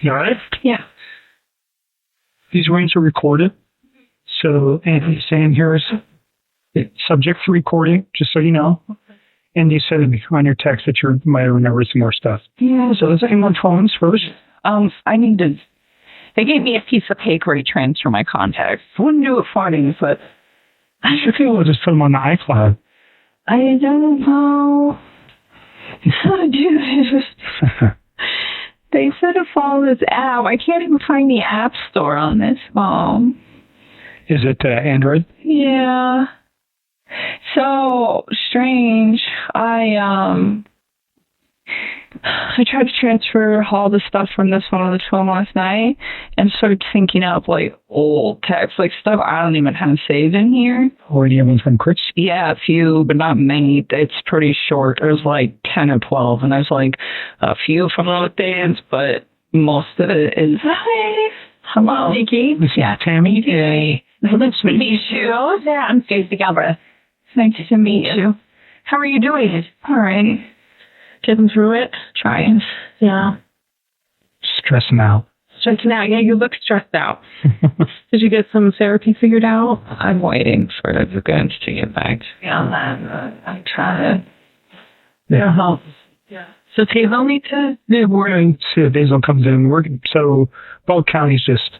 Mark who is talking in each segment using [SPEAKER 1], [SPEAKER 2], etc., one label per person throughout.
[SPEAKER 1] You all right?
[SPEAKER 2] Yeah.
[SPEAKER 1] These rings are recorded. So Anthony's saying here is subject to recording, just so you know. And you said on your text that you might remember some more stuff.
[SPEAKER 2] Yeah.
[SPEAKER 1] So let's aim on phones first.
[SPEAKER 2] I need to. They gave me a piece of paper to transfer my contacts. I wouldn't do it for me, but
[SPEAKER 1] I should be able to just put them on the iCloud.
[SPEAKER 2] I don't know how to do this. They said to follow this app. I can't even find the app store on this phone.
[SPEAKER 1] Is it Android?
[SPEAKER 2] Yeah. So strange. I tried to transfer all the stuff from this phone to this phone last night and started thinking up like old text, like stuff I don't even have saved in here.
[SPEAKER 1] Or any of them from Chris?
[SPEAKER 2] Yeah, a few, but not many. It's pretty short. There's like 10 or 12, and there's like a few from those days, but most of it is. Hi. Hello.
[SPEAKER 1] Nikki. Yeah, Tammy.
[SPEAKER 2] Hey. Nice to meet you. Yeah, I'm Stacey Galbraith. Nice to meet you. How are you doing? All right. Getting through it. Trying. Yeah.
[SPEAKER 1] Stressing out.
[SPEAKER 2] Stressing out. Yeah, you look stressed out. Did you get some therapy figured out? I'm waiting for the goods to get back to me on that. I'm trying to.
[SPEAKER 1] Yeah.
[SPEAKER 2] Yeah. So Taylor need to.
[SPEAKER 1] Yeah, we're going to see if Basil comes in. So Weld County's just.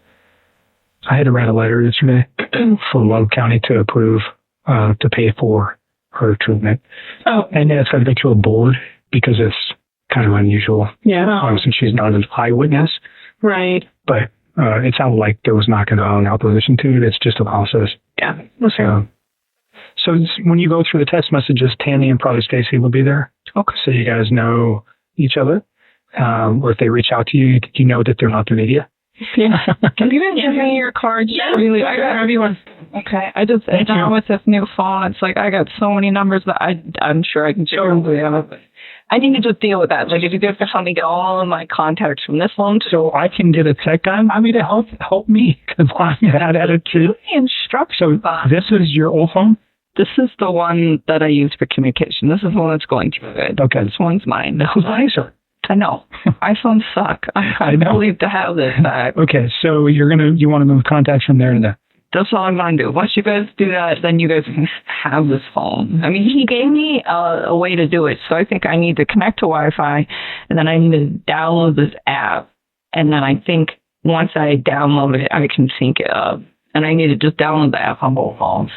[SPEAKER 1] I had to write a letter yesterday for Weld County to approve to pay for her treatment.
[SPEAKER 2] Oh.
[SPEAKER 1] And it's got to go to a board because it's kind of unusual.
[SPEAKER 2] Yeah.
[SPEAKER 1] Since she's not an eyewitness.
[SPEAKER 2] Right.
[SPEAKER 1] But it sounded like there was not going to be an opposition to it. It's just a process.
[SPEAKER 2] Yeah. Okay.
[SPEAKER 1] So when you go through the text messages, Tammy and probably Stacy will be there. Okay. So you guys know each other. Or if they reach out to you, you know that they're not the media.
[SPEAKER 2] Yeah. Can you give me your cards? Yeah. Really, I got everyone. Okay. I just now with this new phone, it's like I got so many numbers that I'm sure I can do. I need to just deal with that. Like if you guys can help me get all of my contacts from this phone,
[SPEAKER 1] so I can get a tech guy. I mean, to help me because I'm bad at it too.
[SPEAKER 2] Instructions.
[SPEAKER 1] So this is your old phone.
[SPEAKER 2] This is the one that I use for communication. This is the one that's going too good.
[SPEAKER 1] Okay.
[SPEAKER 2] This one's mine.
[SPEAKER 1] Who's nicer?
[SPEAKER 2] I know. iPhones suck. I know. Believe to have this back.
[SPEAKER 1] Okay, so you want to move contacts from there to there.
[SPEAKER 2] That's all I'm going to do. Once you guys do that, then you guys can have this phone. I mean, he gave me a way to do it, so I think I need to connect to Wi-Fi, and then I need to download this app, and then I think once I download it, I can sync it up, and I need to just download the app on both phones.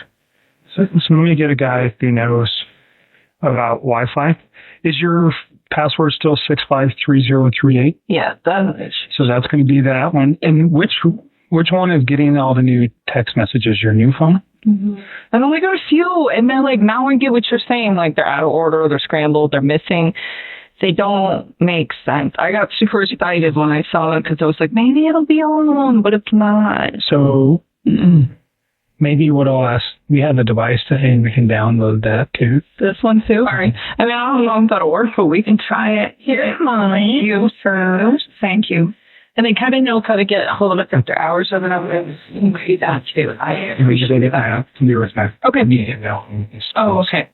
[SPEAKER 1] So let me get a guy who knows about Wi-Fi. Is your password still 653038?
[SPEAKER 2] Yeah, that is.
[SPEAKER 1] So that's going to be that one. And which one is getting all the new text messages? Your new phone?
[SPEAKER 2] Mm-hmm. I've only got a few, and then like now I get what you're saying. Like they're out of order, they're scrambled, they're missing. They don't make sense. I got super excited when I saw it because I was like, maybe it'll be all of them, but it's not.
[SPEAKER 1] So maybe what I'll ask, we have a device and we can download that too.
[SPEAKER 2] This one too? All right. I mean, I don't know if that'll work, but we can try it. Here's mine. You first. Thank you. And they kind of know how to get a hold of it after hours of it. I'm going to increase that too. I appreciate it. Okay. Oh, okay.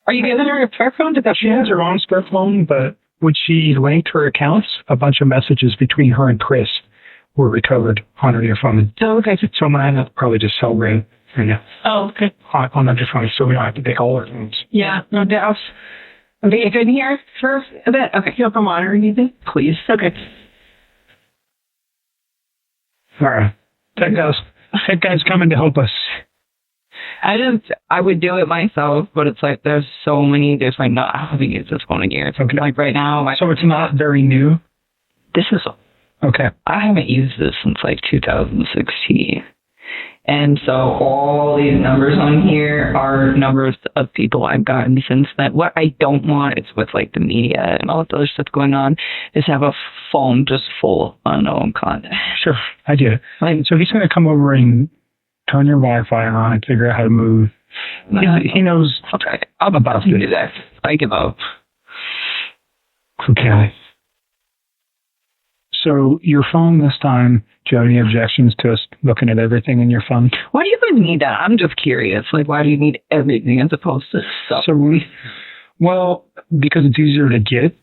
[SPEAKER 2] Are you giving her a spare phone?
[SPEAKER 1] She has her own spare phone, but when she linked her accounts, a bunch of messages between her and Chris were recovered on her phone.
[SPEAKER 2] Oh, okay.
[SPEAKER 1] So I'm going to probably just celebrate
[SPEAKER 2] Oh, okay.
[SPEAKER 1] on the phone so we don't have to take all our phones.
[SPEAKER 2] Yeah, no doubt. Okay, you good here for a bit? Okay, you have a monitor or anything? Please. Okay.
[SPEAKER 1] All right. Tech guy's coming to help us.
[SPEAKER 2] I would do it myself, but it's like there's so many different, I haven't used this phone in years.
[SPEAKER 1] Okay.
[SPEAKER 2] Like right now.
[SPEAKER 1] So it's not very new?
[SPEAKER 2] This is,
[SPEAKER 1] okay.
[SPEAKER 2] I haven't used this since like 2016. And so all these numbers on here are numbers of people I've gotten since then. What I don't want is with like the media and all the other stuff going on is have a phone just full of unknown content.
[SPEAKER 1] Sure, I get it. So he's going to come over and turn your Wi-Fi on and figure out how to move. He knows.
[SPEAKER 2] Okay, I'm about to do that. I give up.
[SPEAKER 1] Okay. So your phone this time, do you have any objections to us looking at everything in your phone?
[SPEAKER 2] Why do you even need that? I'm just curious. Like, why do you need everything as opposed to stuff?
[SPEAKER 1] Well, because it's easier to get.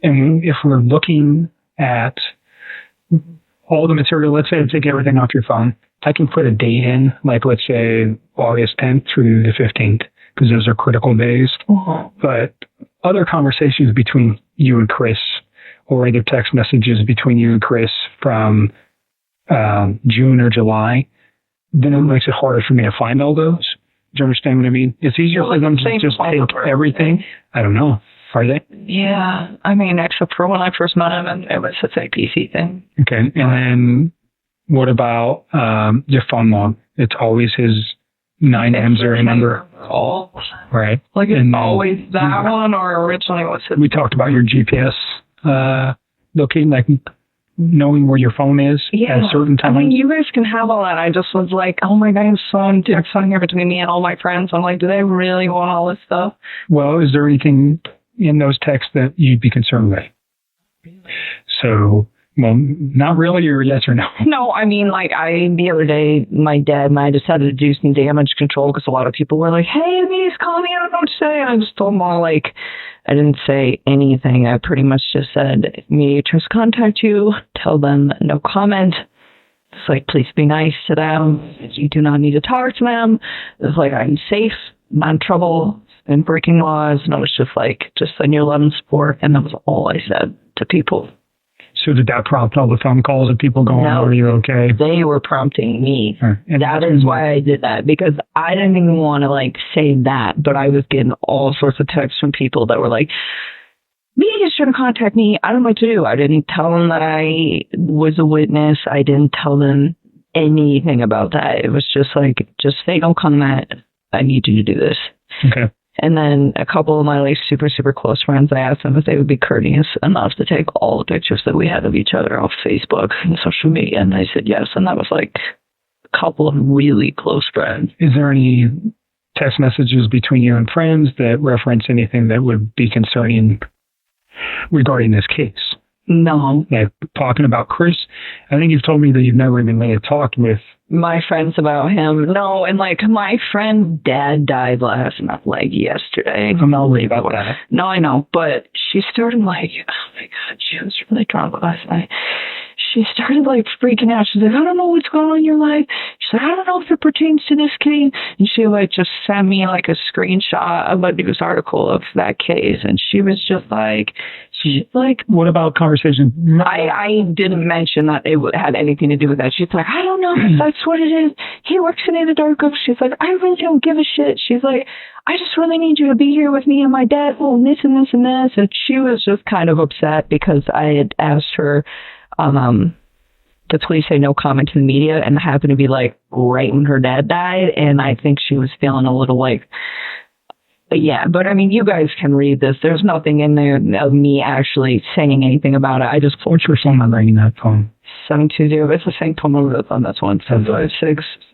[SPEAKER 1] And if we're looking at all the material, let's say I take everything off your phone, I can put a date in, like let's say August 10th through the 15th, because those are critical days. But other conversations between you and Chris, or other text messages between you and Chris from June or July, then it makes it harder for me to find all those. Do you understand what I mean? It's easier for them to just take everything. I don't know. Are they?
[SPEAKER 2] Yeah. I mean, except for when I first met him, and it was a PC thing.
[SPEAKER 1] Okay. And then what about your phone log? It's always his 9M0 number.
[SPEAKER 2] All.
[SPEAKER 1] Right.
[SPEAKER 2] Like it's always that one, or originally was it?
[SPEAKER 1] We talked about your GPS locating, like knowing where your phone is at certain times.
[SPEAKER 2] I mean, you guys can have all that. I just was like, oh my God, son, here between me and all my friends. I'm like, do they really want all this stuff?
[SPEAKER 1] Well, is there anything in those texts that you'd be concerned with? So, well, not really, or yes or no?
[SPEAKER 2] No, I mean, like, the other day, my dad and I decided to do some damage control because a lot of people were like, hey, please call me, I don't know what to say. And I just told them all, like, I didn't say anything. I pretty much just said, if mediators contact you, tell them no comment. It's like, please be nice to them. You do not need to talk to them. It's like, I'm safe, not in trouble, and breaking laws. And I was just like, just send your love and support. And that was all I said to people.
[SPEAKER 1] So did that prompt all the phone calls of people going,
[SPEAKER 2] no,
[SPEAKER 1] are you okay?
[SPEAKER 2] They were prompting me.
[SPEAKER 1] And
[SPEAKER 2] that is why I did that, because I didn't even want to, like, say that, but I was getting all sorts of texts from people that were like, media is trying to contact me. I don't know what to do. I didn't tell them that I was a witness. I didn't tell them anything about that. It was just like, just say no comment. I need you to do this.
[SPEAKER 1] Okay.
[SPEAKER 2] And then a couple of my like super, super close friends, I asked them if they would be courteous enough to take all the pictures that we had of each other off Facebook and social media. And they said yes. And that was like a couple of really close friends.
[SPEAKER 1] Is there any text messages between you and friends that reference anything that would be concerning regarding this case?
[SPEAKER 2] No.
[SPEAKER 1] Like talking about Chris? I think you've told me that you've never even made a talk with
[SPEAKER 2] my friends about him. No, and like my friend's dad died last night, like yesterday.
[SPEAKER 1] I'm not worried about that.
[SPEAKER 2] No, I know, but she started like, oh my God, she was really drunk last night. She started like freaking out. She's like, I don't know what's going on in your life. She's like, I don't know if it pertains to this case. And she like just sent me like a screenshot of a news article of that case. And she was just like, she's like,
[SPEAKER 1] what about conversation?
[SPEAKER 2] I didn't mention that it had anything to do with that. She's like, I don't know if that's what it is. He works in the dark. She's like, I really don't give a shit. She's like, I just really need you to be here with me and my dad. Oh, and this and this and this. And she was just kind of upset because I had asked her to please say no comment to the media, and it happened to be like right when her dad died. And I think she was feeling a little like, yeah, but I mean, you guys can read this. There's nothing in there of me actually saying anything about it. I just
[SPEAKER 1] what's your phone number in that phone?
[SPEAKER 2] 720. It's the same phone number that's on this one.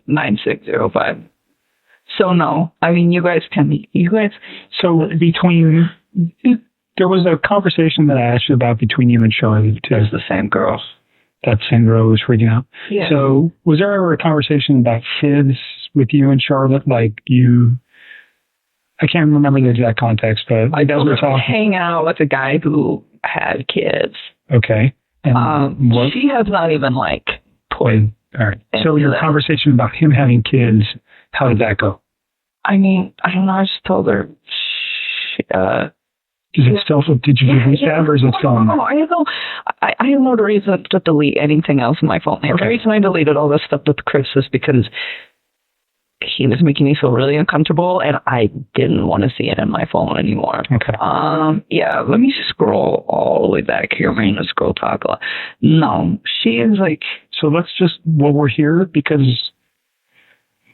[SPEAKER 2] 756-9605. So no, I mean, you guys.
[SPEAKER 1] So between, there was a conversation that I asked you about between you and Shirley too.
[SPEAKER 2] It's the same girl.
[SPEAKER 1] That same girl was freaking out.
[SPEAKER 2] Yeah.
[SPEAKER 1] So was there ever a conversation about kids with you and Charlotte? Like you, I can't remember the exact context, but
[SPEAKER 2] I
[SPEAKER 1] guys were talking.
[SPEAKER 2] Hang out with a guy who had kids.
[SPEAKER 1] Okay. And
[SPEAKER 2] she has not even like
[SPEAKER 1] put. All right. So your conversation about him having kids, how did that go?
[SPEAKER 2] I mean, I don't know. I just told her.
[SPEAKER 1] Is it still? Did you delete that, or is it still on?
[SPEAKER 2] No, I have no reason to delete anything else on my phone. The reason I deleted all this stuff with Chris is because he was making me feel really uncomfortable, and I didn't want to see it in my phone anymore.
[SPEAKER 1] Okay.
[SPEAKER 2] Yeah, let me scroll all the way back here. I'm going to scroll talk a lot. No, she is like...
[SPEAKER 1] So let's just, while we're here, because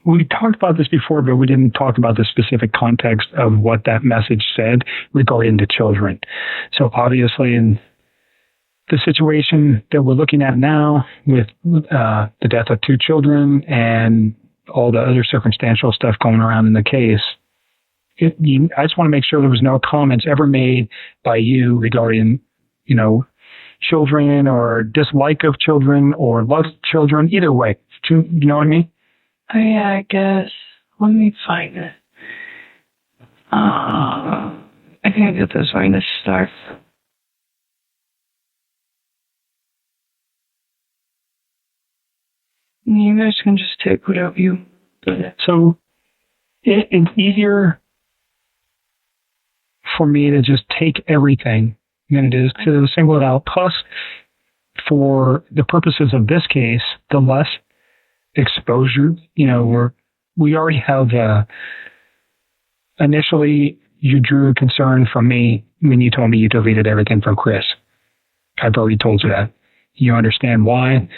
[SPEAKER 1] we talked about this before, but we didn't talk about the specific context of what that message said regarding the children. So obviously in the situation that we're looking at now with the death of 2 children and all the other circumstantial stuff going around in the case, I just want to make sure there was no comments ever made by you regarding, children or dislike of children or love of children, either way. You know what I mean?
[SPEAKER 2] Oh, yeah, I guess. Let me find it. I can't get this right to start. you guys can just take whatever you.
[SPEAKER 1] So it's easier for me to just take everything than it is to single it out. Plus, for the purposes of this case, the less exposure, we already have, initially you drew concern from me when you told me you deleted everything from Chris. I've already told you that. You understand why.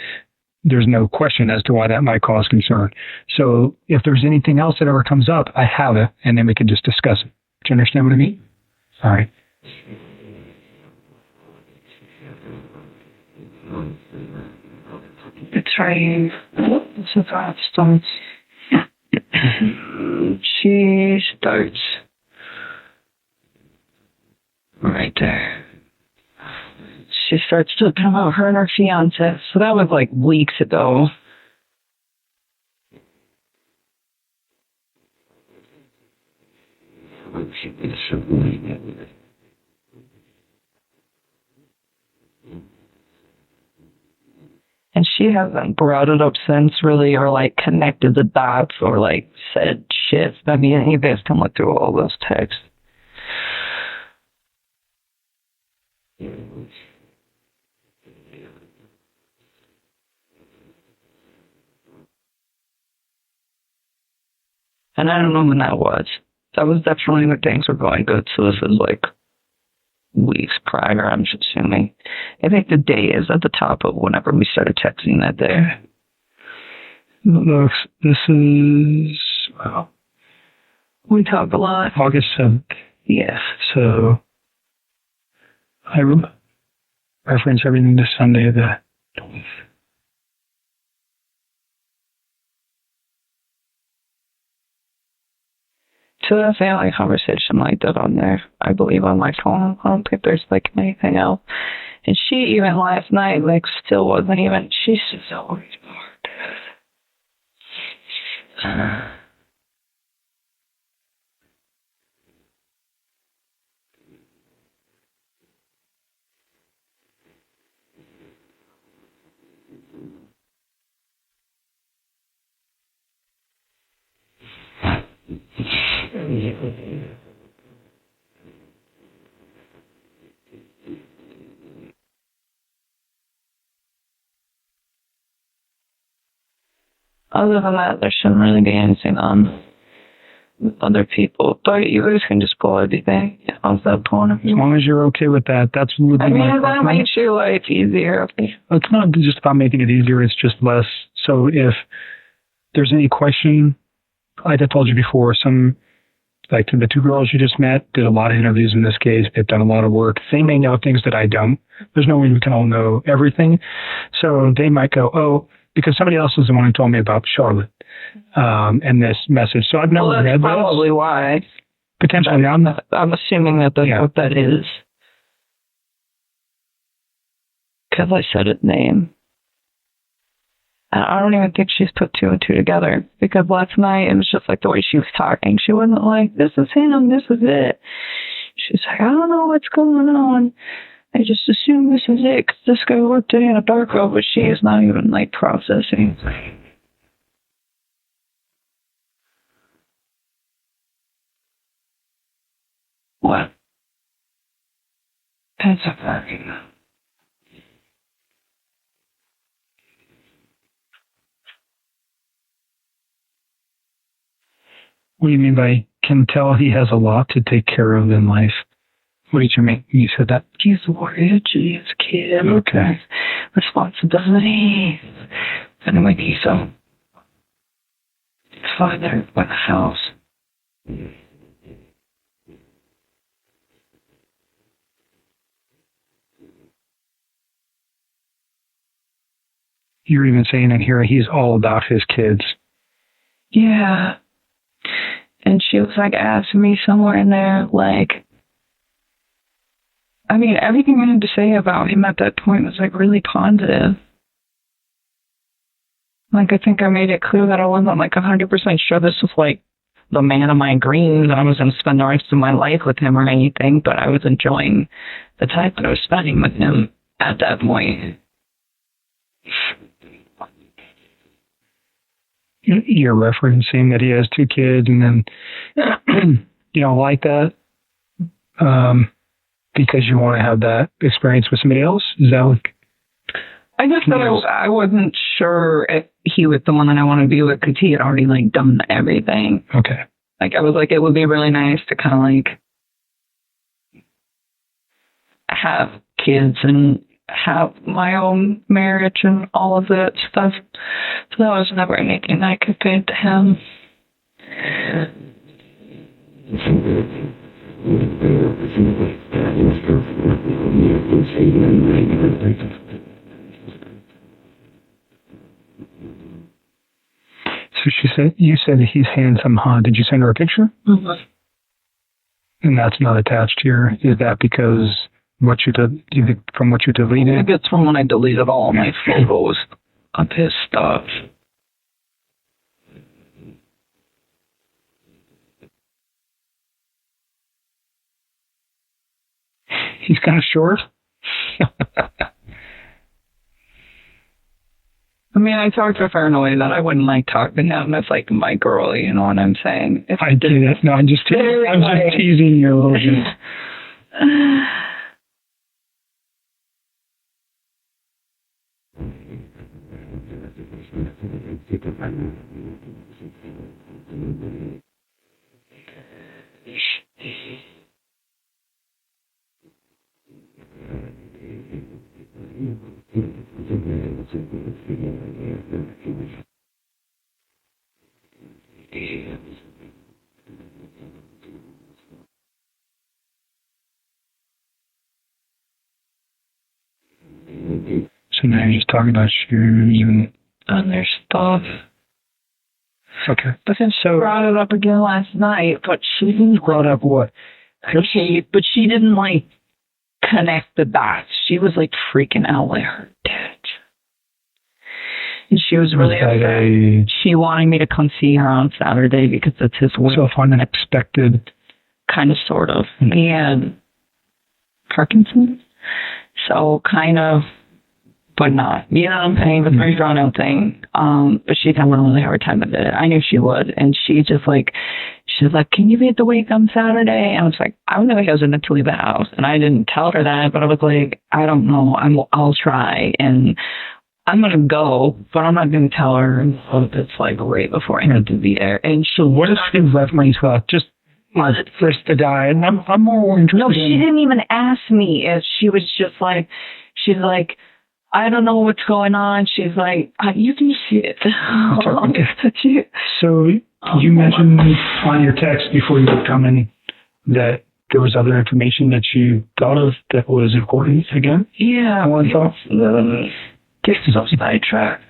[SPEAKER 1] There's no question as to why that might cause concern. So if there's anything else that ever comes up, I have it, and then we can just discuss it. Do you understand what I mean? All right.
[SPEAKER 2] It's right here. It's a 5 starts. She starts right there. She starts talking about her and her fiance. So that was like weeks ago. And she hasn't brought it up since, really, or like connected the dots, or like said shit. I mean, you guys can look through all those texts. And I don't know when that was. That was definitely when things were going good. So this is like weeks prior, I'm just assuming. I think the day is at the top of whenever we started texting that day.
[SPEAKER 1] Look, this is, well,
[SPEAKER 2] we talk a lot.
[SPEAKER 1] August 7th.
[SPEAKER 2] Yeah.
[SPEAKER 1] So I reference everything to Sunday the 12th.
[SPEAKER 2] So that's the only conversation like that on there, I believe, on my phone. I don't think there's like anything else. And she even last night, like, still wasn't even, she's just always bored. Other than that, there shouldn't really be anything on with other people. But you guys can just pull everything off that point of view.
[SPEAKER 1] As long as you're okay with that, that's really
[SPEAKER 2] I mean, that makes your life easier.
[SPEAKER 1] It's not just about making it easier, it's just less. So if there's any question, like I told you before, like the 2 girls you just met did a lot of interviews in this case. They've done a lot of work. They may know things that I don't. There's no way we can all know everything. So they might go, oh, because somebody else is the one who told me about Charlotte and this message. So I've never read
[SPEAKER 2] that's probably why.
[SPEAKER 1] Potentially.
[SPEAKER 2] I'm assuming that that's what that is. Because I said its name. And I don't even think she's put 2 and 2 together. Because last night, it was just like the way she was talking. She wasn't like, this is him, this is it. She's like, I don't know what's going on. I just assume this is it. Because this guy worked in a dark room, but she is not even, like, processing. What? That's a fucking...
[SPEAKER 1] What do you mean by can tell he has a lot to take care of in life? What did you mean? You said that?
[SPEAKER 2] He's worried. He's a kid.
[SPEAKER 1] Okay.
[SPEAKER 2] Responsibility. Anyway, he's a father with a house.
[SPEAKER 1] You're even saying in here he's all about his kids.
[SPEAKER 2] Yeah. And she was like asking me somewhere in there, like, I mean, everything I had to say about him at that point was like really positive. Like, I think I made it clear that I wasn't like 100% sure this was like the man of my dreams and I was going to spend the rest of my life with him or anything, but I was enjoying the time that I was spending with him at that point.
[SPEAKER 1] you're referencing that he has 2 kids, and then you don't like that because you want to have that experience with somebody else? Is that what?
[SPEAKER 2] I just thought I wasn't sure if he was the one that I want to be with because he had already like done everything.
[SPEAKER 1] Okay.
[SPEAKER 2] Like I was like, it would be really nice to kind of like have kids and have my own marriage and all of that stuff. So that was never anything I could say to him.
[SPEAKER 1] So you said he's handsome, huh? Did you send her a picture?
[SPEAKER 2] Mm-hmm.
[SPEAKER 1] And that's not attached here. Is that because from what you deleted?
[SPEAKER 2] I think it's from when I deleted all my photos of his stuff.
[SPEAKER 1] He's kind of short.
[SPEAKER 2] I mean, I talked to her in a way that I wouldn't like talking to him as like my girl, you know what I'm saying?
[SPEAKER 1] I get it. No, I'm just teasing you a little bit. So now you're just talking about shoes
[SPEAKER 2] and their stuff.
[SPEAKER 1] Okay.
[SPEAKER 2] But then she brought it up again last night, but she didn't
[SPEAKER 1] brought up what?
[SPEAKER 2] Okay, but she didn't like connect the dots. She was like freaking out like her dad. And she was really upset. She wanted me to come see her on Saturday because it's his wedding.
[SPEAKER 1] So unexpected.
[SPEAKER 2] Kind of, sort of. And Parkinson's. So kind of, but not. You know what I'm saying? It's a very drawn out thing. But she's having a really hard time with it. I knew she would. And she's like, can you be at the wake on Saturday? And I was like, I'm really hesitant to leave the house. And I didn't tell her that, but I was like, I don't know. I'll try. And I'm going to go, but I'm not going to tell her until it's like right before I need to be there. And
[SPEAKER 1] so what is the reference about? Just first to die. And I'm more interested.
[SPEAKER 2] No, she didn't even ask me. She was just like, she's like, I don't know what's going on. She's like, you can see it.
[SPEAKER 1] So you mentioned on your text before you were coming that there was other information that you thought of that was important again?
[SPEAKER 2] Yeah.
[SPEAKER 1] One thought?
[SPEAKER 2] This is so sidetracked.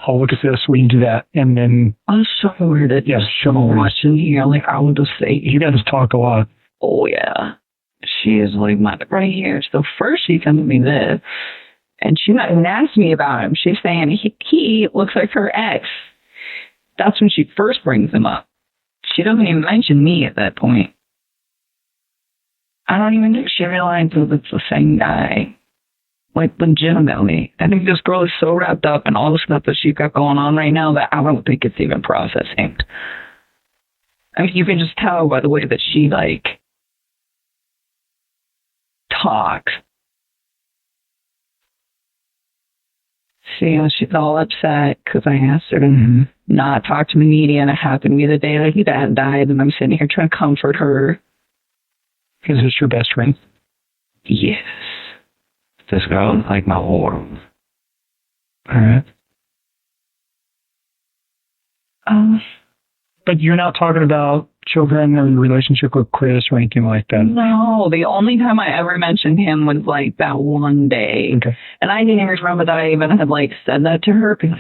[SPEAKER 1] I'll look at this. We can do that. And then
[SPEAKER 2] I'll show her that.
[SPEAKER 1] Yes, show her.
[SPEAKER 2] Watching here, like I will just say.
[SPEAKER 1] You guys talk a lot.
[SPEAKER 2] Oh, yeah. She is like right here. So first she sent me this. And she not even asked me about him. She's saying he looks like her ex. That's when she first brings him up. She doesn't even mention me at that point. I don't even think she realizes it's the same guy. Like, legitimately. I think this girl is so wrapped up in all the stuff that she's got going on right now that I don't think it's even processing. I mean, you can just tell by the way that she, like, talks. See, she's all upset because I asked her to not talk to the media, and it happened to be the day that he died, and I'm sitting here trying to comfort her.
[SPEAKER 1] Is this your best friend?
[SPEAKER 2] Yes. This girl is like my whole world.
[SPEAKER 1] All right. But you're not talking about children or your relationship with Chris or anything like that?
[SPEAKER 2] No, the only time I ever mentioned him was like that one day. Okay. And I didn't even remember that I even had like said that to her. Because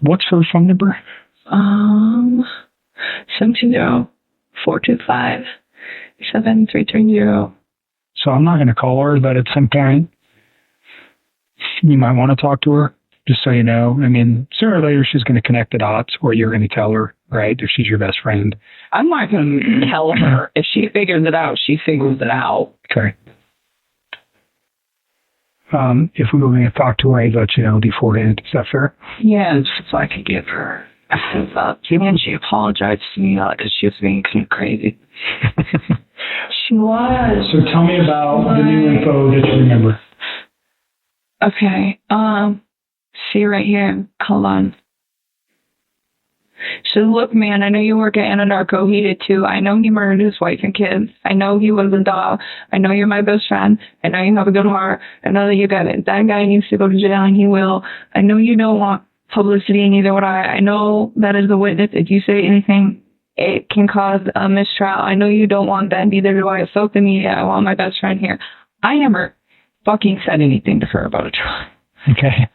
[SPEAKER 1] what's her phone number?
[SPEAKER 2] 720-425-7330.
[SPEAKER 1] So I'm not going to call her, but at some point, you might want to talk to her, just so you know. I mean, sooner or later, she's going to connect the dots, or you're going to tell her, right, if she's your best friend.
[SPEAKER 2] I'm not going to tell her. If she figures it out, she figures it out.
[SPEAKER 1] Okay. if we were going to talk to her, I'd let you know beforehand. Is that fair?
[SPEAKER 2] Yeah, just if I could give her a heads up. And she apologized to me because she was being kind of crazy. She was.
[SPEAKER 1] So tell me about the new info that you remember.
[SPEAKER 2] Okay. See right here. Hold on. So look, man, I know you work at Ananarco. He did too. I know he murdered his wife and kids. I know he was a dog. I know you're my best friend. I know you have a good heart. I know that you got it. That guy needs to go to jail, and he will. I know you don't want publicity, and neither would I. I know that as a witness, if you say anything, it can cause a mistrial. I know you don't want that. Neither do I. So to me, I want my best friend here. I never fucking said anything to her about a trial.
[SPEAKER 1] Okay.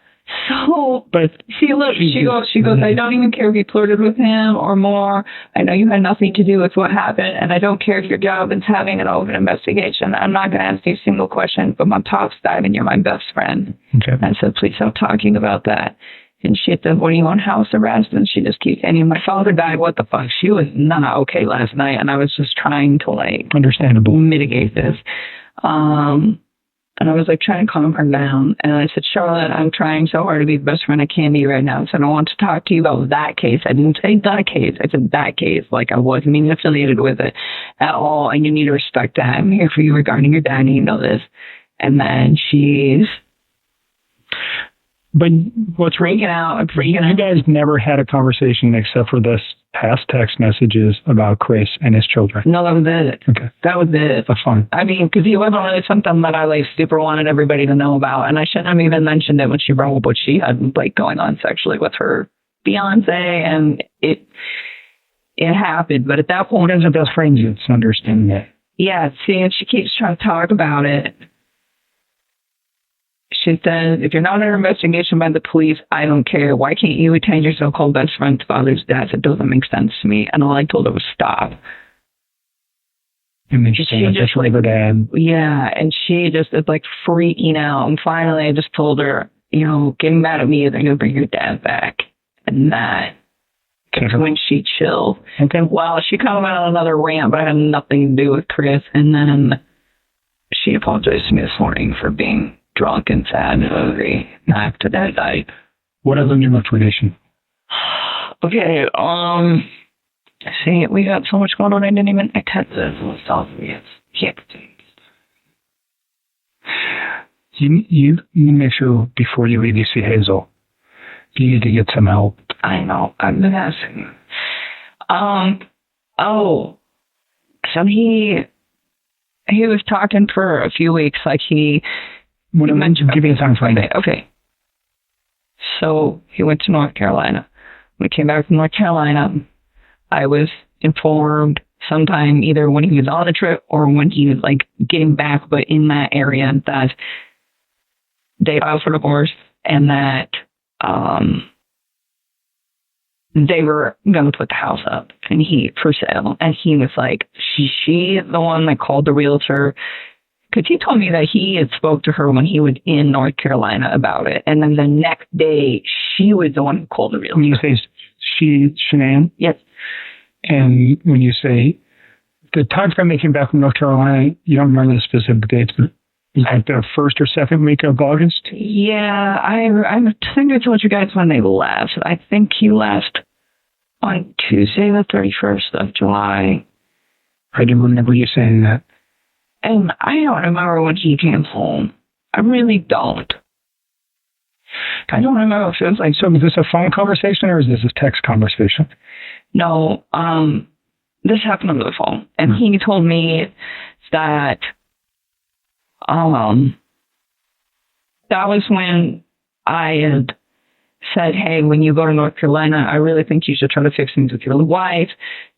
[SPEAKER 2] So,
[SPEAKER 1] but
[SPEAKER 2] she goes, I don't even care if you flirted with him or more. I know you had nothing to do with what happened, and I don't care if your job is having an open investigation. I'm not going to ask you a single question, but my top's diving. You're my best friend.
[SPEAKER 1] Okay.
[SPEAKER 2] I said, please stop talking about that. And she said, what do you want, house arrest? And she just keeps saying, my father died. What the fuck? She was not okay last night, and I was just trying to,
[SPEAKER 1] understandable,
[SPEAKER 2] mitigate this. And I was trying to calm her down. And I said, Charlotte, I'm trying so hard to be the best friend I can be right now. So I don't want to talk to you about that case. I didn't say that case. I said that case. I wasn't even affiliated with it at all. And you need to respect that. I'm here for you regarding your dad, and you know this. And then she's...
[SPEAKER 1] But what's
[SPEAKER 2] freaking out.
[SPEAKER 1] You guys never had a conversation except for this past text messages about Chris and his children.
[SPEAKER 2] No, that was it.
[SPEAKER 1] Okay.
[SPEAKER 2] That was it.
[SPEAKER 1] That's fine.
[SPEAKER 2] I mean, because it wasn't really something that I super wanted everybody to know about. And I shouldn't have even mentioned it when she brought up what she had going on sexually with her fiance. And it happened. But at that point,
[SPEAKER 1] as a best friend, it's understanding it.
[SPEAKER 2] Yeah. See, and she keeps trying to talk about it. She says, if you're not under investigation by the police, I don't care. Why can't you attend your so-called best friend's father's death? It doesn't make sense to me. And all I told her was stop.
[SPEAKER 1] And then she just her dad.
[SPEAKER 2] Yeah, and she just is freaking out. And finally, I just told her, getting mad at me, they're going to bring your dad back. And that is when she chilled.
[SPEAKER 1] Okay.
[SPEAKER 2] Well, she kind of went on another rant, but it had nothing to do with Chris. And then she apologized to me this morning for being drunk and sad and hungry after that night.
[SPEAKER 1] What is the new motivation?
[SPEAKER 2] Okay, see, we got so much going on, I didn't even attempt this.
[SPEAKER 1] You make sure before you leave you see Hazel. You need to get some help.
[SPEAKER 2] I know, I've been asking. So he was talking for a few weeks,
[SPEAKER 1] What you mentioned, give me a time frame.
[SPEAKER 2] Okay. So he went to North Carolina. When he came back from North Carolina, I was informed sometime either when he was on the trip or when he was getting back, but in that area, that they filed for divorce and that they were going to put the house up for sale. And he was she the one that called the realtor. Because he told me that he had spoke to her when he was in North Carolina about it. And then the next day, she was the one who called the realtor.
[SPEAKER 1] When you say she, Shanann?
[SPEAKER 2] Yes.
[SPEAKER 1] And when you say the time frame they came back from North Carolina, you don't remember the specific dates, but the first or second week of August?
[SPEAKER 2] Yeah, I think I told you guys when they left. I think he left on Tuesday, the 31st of July.
[SPEAKER 1] I do remember you saying that.
[SPEAKER 2] And I don't remember when he came home. I really don't. I don't remember if it was
[SPEAKER 1] So is this a phone conversation or is this a text conversation?
[SPEAKER 2] No, this happened over the phone. And he told me that that was when I had said, hey, when you go to North Carolina, I really think you should try to fix things with your wife.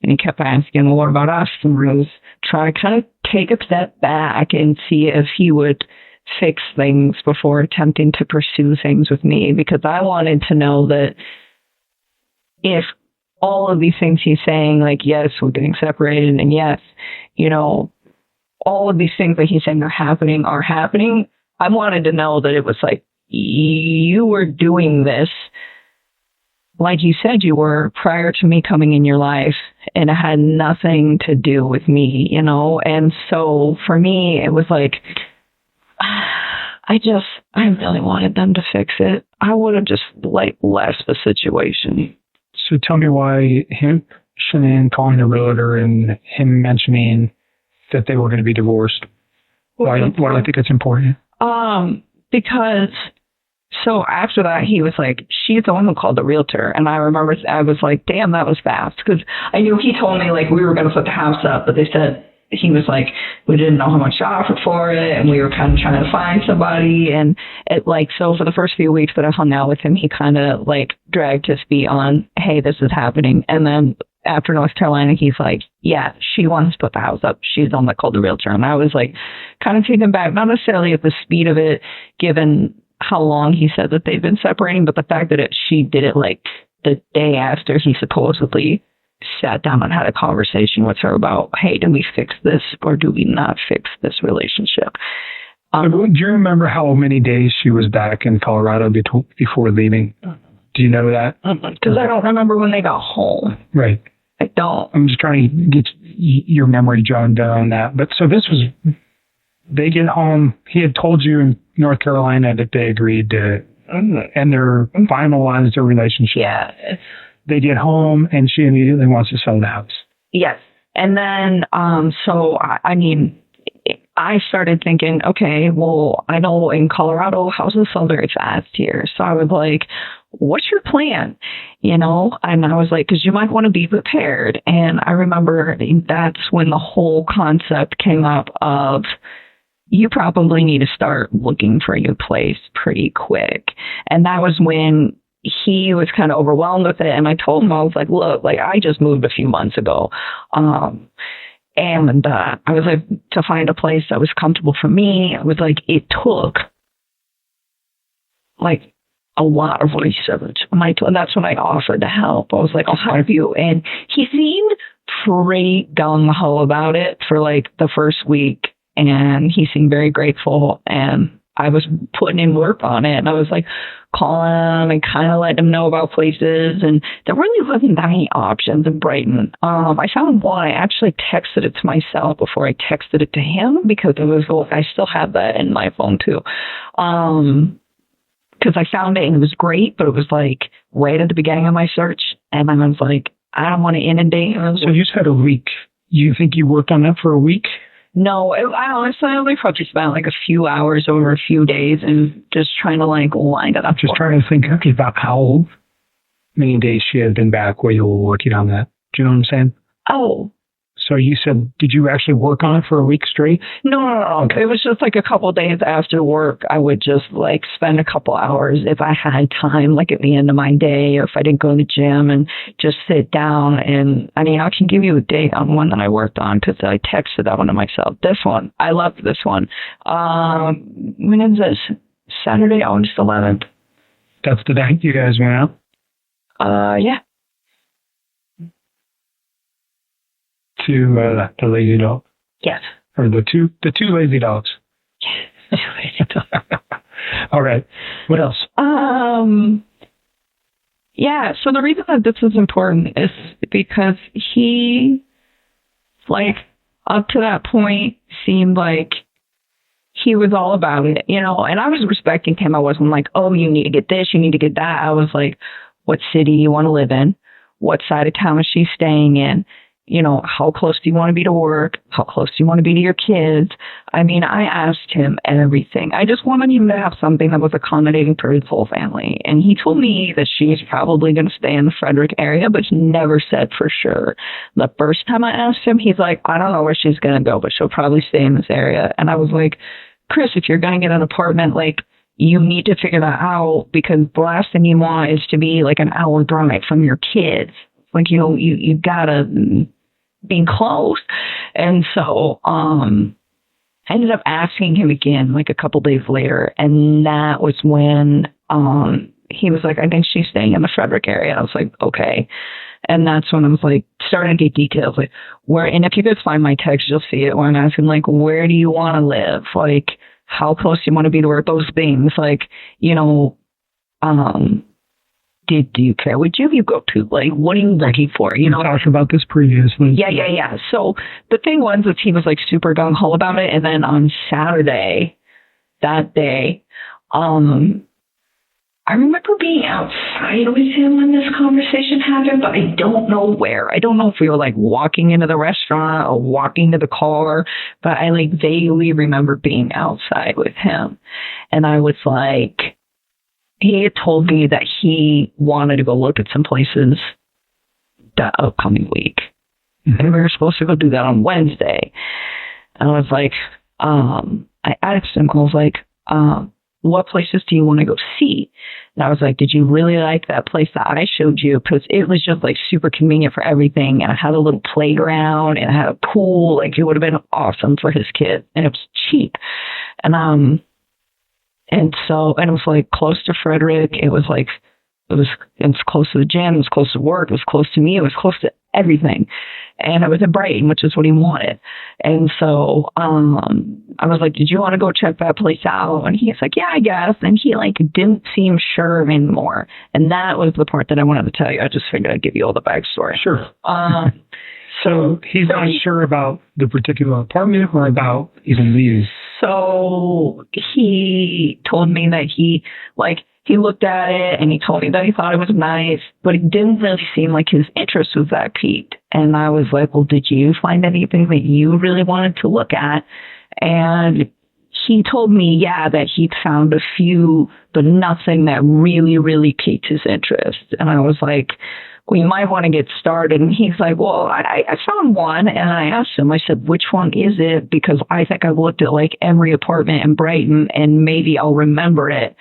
[SPEAKER 2] And he kept asking, well, what about us? And Rose tried to kind of take a step back and see if he would fix things before attempting to pursue things with me, because I wanted to know that if all of these things he's saying, yes, we're getting separated, and yes, all of these things that he's saying are happening, I wanted to know that it was you were doing this like you said you were prior to me coming in your life, and it had nothing to do with me, And so for me, it was I really wanted them to fix it. I would have just like left the situation.
[SPEAKER 1] So tell me why Shanann calling the realtor and him mentioning that they were going to be divorced. Why do I think it's important?
[SPEAKER 2] Because so after that, he was like, she's the one who called the realtor. And I remember I was like, damn, that was fast. Because I knew he told me like we were going to put the house up, but they said, he was like, we didn't know how much to offer for it, and we were kind of trying to find somebody. And it like, so for the first few weeks that I hung out with him, he kind of like dragged his feet on, hey, this is happening. And then after North Carolina, he's like, yeah, she wants to put the house up. She's the one that called the realtor. And I was like, kind of taken back, not necessarily at the speed of it, given how long he said that they've been separating, but the fact that she did it like the day after he supposedly sat down and had a conversation with her about, hey, do we fix this or do we not fix this relationship?
[SPEAKER 1] Do you remember how many days she was back in Colorado before leaving? Do you know that?
[SPEAKER 2] Because I don't remember when they got home.
[SPEAKER 1] Right.
[SPEAKER 2] I don't.
[SPEAKER 1] I'm just trying to get your memory jogged down on that. But so this was, they get home. He had told you in North Carolina that they agreed to, and they're finalized their relationship.
[SPEAKER 2] Yeah.
[SPEAKER 1] They get home, and she immediately wants to sell the house.
[SPEAKER 2] Yes. And then, so, I mean, I started thinking, okay, well, I know in Colorado, houses sell very fast here. So I was like, what's your plan? You know? And I was like, because you might want to be prepared. And I remember that's when the whole concept came up of, you probably need to start looking for a new place pretty quick. And that was when he was kind of overwhelmed with it. And I told him, I was like, look, like I just moved a few months ago. And I was like, to find a place that was comfortable for me, it was like, it took like a lot of research. And that's when I offered to help. I was like, I'll help you. And he seemed pretty gung-ho about it for like the first week. And he seemed very grateful. And I was putting in work on it. And I was like, calling him and kind of letting him know about places. And there really wasn't that many options in Brighton. I found one. I actually texted it to myself before I texted it to him because it was, I still have that in my phone too. Because I found it and it was great, but it was like right at the beginning of my search. And I was like, I don't want to inundate him.
[SPEAKER 1] So you said a week. You think you worked on that for a week?
[SPEAKER 2] No, I honestly only probably spent like a few hours over a few days and just trying to like line it up.
[SPEAKER 1] Just trying to think about how many days she had been back where you were working on that. Do you know what I'm saying?
[SPEAKER 2] Oh.
[SPEAKER 1] So you said, did you actually work on it for a week straight?
[SPEAKER 2] No. Okay. It was just like a couple of days after work. I would just like spend a couple hours if I had time, like at the end of my day, or if I didn't go to the gym, and just sit down. And I mean, I can give you a date on one that I worked on because I texted that one to myself. This one, I loved this one. When is this? Saturday, August 11th.
[SPEAKER 1] That's the day you guys went out?
[SPEAKER 2] Yeah.
[SPEAKER 1] To the lazy dog?
[SPEAKER 2] Yes.
[SPEAKER 1] Or the two lazy dogs?
[SPEAKER 2] Yes. Lazy dogs.
[SPEAKER 1] All right. What else?
[SPEAKER 2] Yeah, so the reason that this is important is because he, like, up to that point, seemed like he was all about it, you know, and I was respecting him. I wasn't like, oh, you need to get this, you need to get that. I was like, what city do you want to live in? What side of town is she staying in? You know, how close do you want to be to work? How close do you want to be to your kids? I mean, I asked him everything. I just wanted him to have something that was accommodating for his whole family. And he told me that she's probably going to stay in the Frederick area, but he never said for sure. The first time I asked him, he's like, I don't know where she's going to go, but she'll probably stay in this area. And I was like, Chris, if you're going to get an apartment, like, you need to figure that out, because the last thing you want is to be like an hour drive from your kids. Like, you know, you gotta be close. And so I ended up asking him again like a couple days later, and that was when he was like, I think she's staying in the Frederick area. I was like, okay. And that's when I was like starting to get details, like where, and if you guys find my text, you'll see it, where I'm asking like, where do you want to live? Like, how close do you want to be to work? Those things, like, you know, do you care what gym you go to? Like, what are you looking for? You know,
[SPEAKER 1] we talked about this previously.
[SPEAKER 2] Yeah. So the thing was that he was like super gung ho about it. And then on Saturday, that day. I remember being outside with him when this conversation happened, but I don't know where. I don't know if we were like walking into the restaurant or walking to the car, but I like vaguely remember being outside with him. And I was like, he had told me that he wanted to go look at some places that upcoming week. Mm-hmm. And we were supposed to go do that on Wednesday. And I was like, I asked him, I was like, what places do you want to go see? And I was like, did you really like that place that I showed you? Because it was just like super convenient for everything. And it had a little playground and it had a pool. Like it would have been awesome for his kid. And it was cheap. And it was like close to Frederick. It was close to the gym. It was close to work. It was close to me. It was close to everything. And it was in Brighton, which is what he wanted. And so, I was like, did you want to go check that place out? And he's like, yeah, I guess. And he like didn't seem sure anymore. And that was the part that I wanted to tell you. I just figured I'd give you all the backstory.
[SPEAKER 1] Sure. So he's not sure about the particular apartment or about even these.
[SPEAKER 2] So he told me that he looked at it and he told me that he thought it was nice, but it didn't really seem like his interest was that piqued. And I was like, well, did you find anything that you really wanted to look at? And he told me, yeah, that he'd found a few, but nothing that really, really piqued his interest. And I was like, we might want to get started. And he's like, well, I found one. And I asked him, I said, which one is it? Because I think I've looked at like every apartment in Brighton and maybe I'll remember it.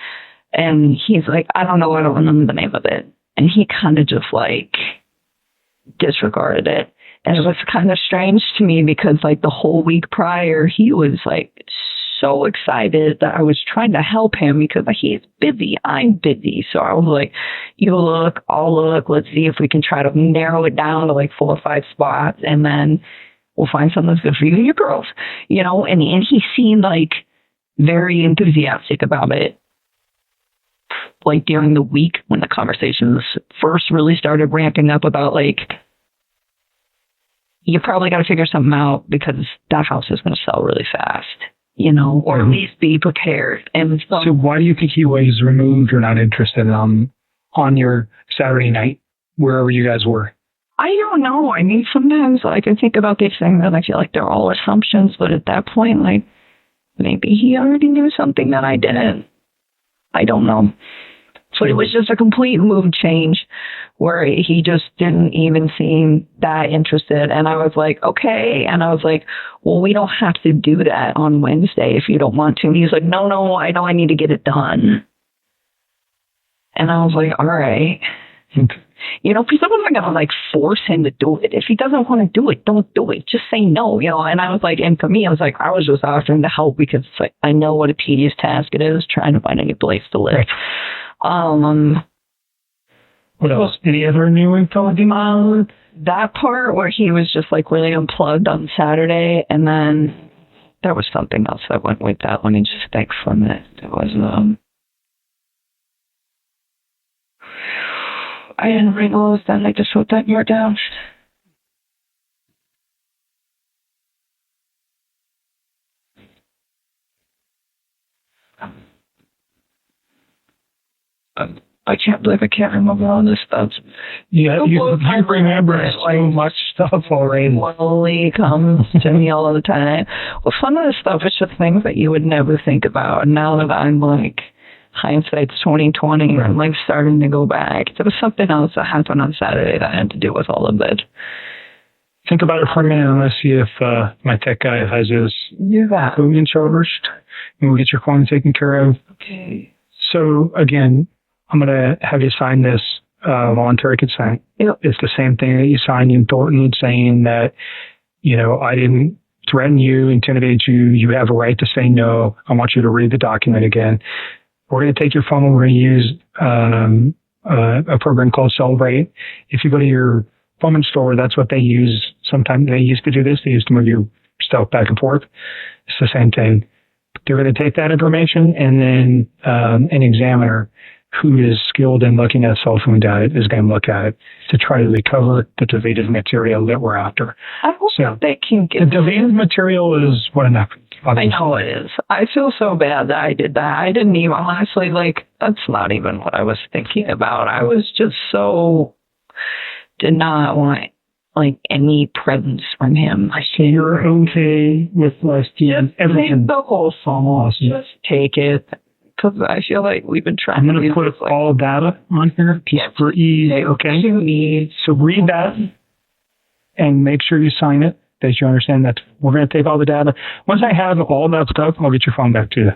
[SPEAKER 2] And he's like, I don't know. I don't remember the name of it. And he kind of just like disregarded it. And it was kind of strange to me because like the whole week prior, he was like so excited that I was trying to help him because he's busy. I'm busy. So I was like, you look, I'll look. Let's see if we can try to narrow it down to like 4 or 5 spots. And then we'll find something that's good for you and your girls, you know? And he seemed like very enthusiastic about it. Like during the week when the conversations first really started ramping up about like, you probably got to figure something out because that house is going to sell really fast, you know, or at least be prepared. And
[SPEAKER 1] so why do you think he was removed or not interested on your Saturday night, wherever you guys were?
[SPEAKER 2] I don't know. I mean, sometimes like I think about these things and I feel like they're all assumptions, but at that point, like maybe he already knew something that I didn't. I don't know. But it was just a complete mood change where he just didn't even seem that interested. And I was like, okay. And I was like, well, we don't have to do that on Wednesday if you don't want to. And he's like, no, I know I need to get it done. And I was like, all right. You know, people are going to like force him to do it. If he doesn't want to do it, don't do it. Just say no, you know. And I was like, and for me, I was like, I was just offering to help because it's like, I know what a tedious task it is trying to find a new place to live.
[SPEAKER 1] Right. What else? Any other new info?
[SPEAKER 2] That part where he was just like really unplugged on Saturday, and then there was something else that went with that. Let me just think for a minute. It was I didn't write all this down. I just wrote that part down. I can't believe I can't remember all this stuff.
[SPEAKER 1] Yeah, you remember so much stuff already.
[SPEAKER 2] Slowly comes to me all the time. Well, some of this stuff is just things that you would never think about. And now that I'm like, hindsight's 2020, I'm like starting to go back. There was something else that happened on Saturday that had to do with all of it.
[SPEAKER 1] Think about it for a minute and let's see if my tech guy has his boom charged. And we'll get your phone taken care of.
[SPEAKER 2] Okay.
[SPEAKER 1] So, again, I'm going to have you sign this voluntary consent.
[SPEAKER 2] Yep.
[SPEAKER 1] It's the same thing that you signed in Thornton saying that, you know, I didn't threaten you, intimidate you. You have a right to say no. I want you to read the document again. We're going to take your phone and we're going to use a program called Celebrate. If you go to your phone store, that's what they use. Sometimes they used to do this. They used to move your stuff back and forth. It's the same thing. They're going to take that information and then an examiner who is skilled in looking at cell phone data is going to look at it to try to recover the deleted material that we're after.
[SPEAKER 2] I hope they can get
[SPEAKER 1] the deleted material is what enough.
[SPEAKER 2] I know it is. I feel so bad that I did that. I didn't even, honestly, like, that's not even what I was thinking about. I was just did not want, like, any presents from him.
[SPEAKER 1] So you're okay with everything?
[SPEAKER 2] The whole song. Awesome. Just take it. Because I feel like we've been trying
[SPEAKER 1] I'm going to put all data on here just for ease. Okay. So read that and make sure you sign it, that you understand that we're going to take all the data. Once I have all that stuff, I'll get your phone back to you.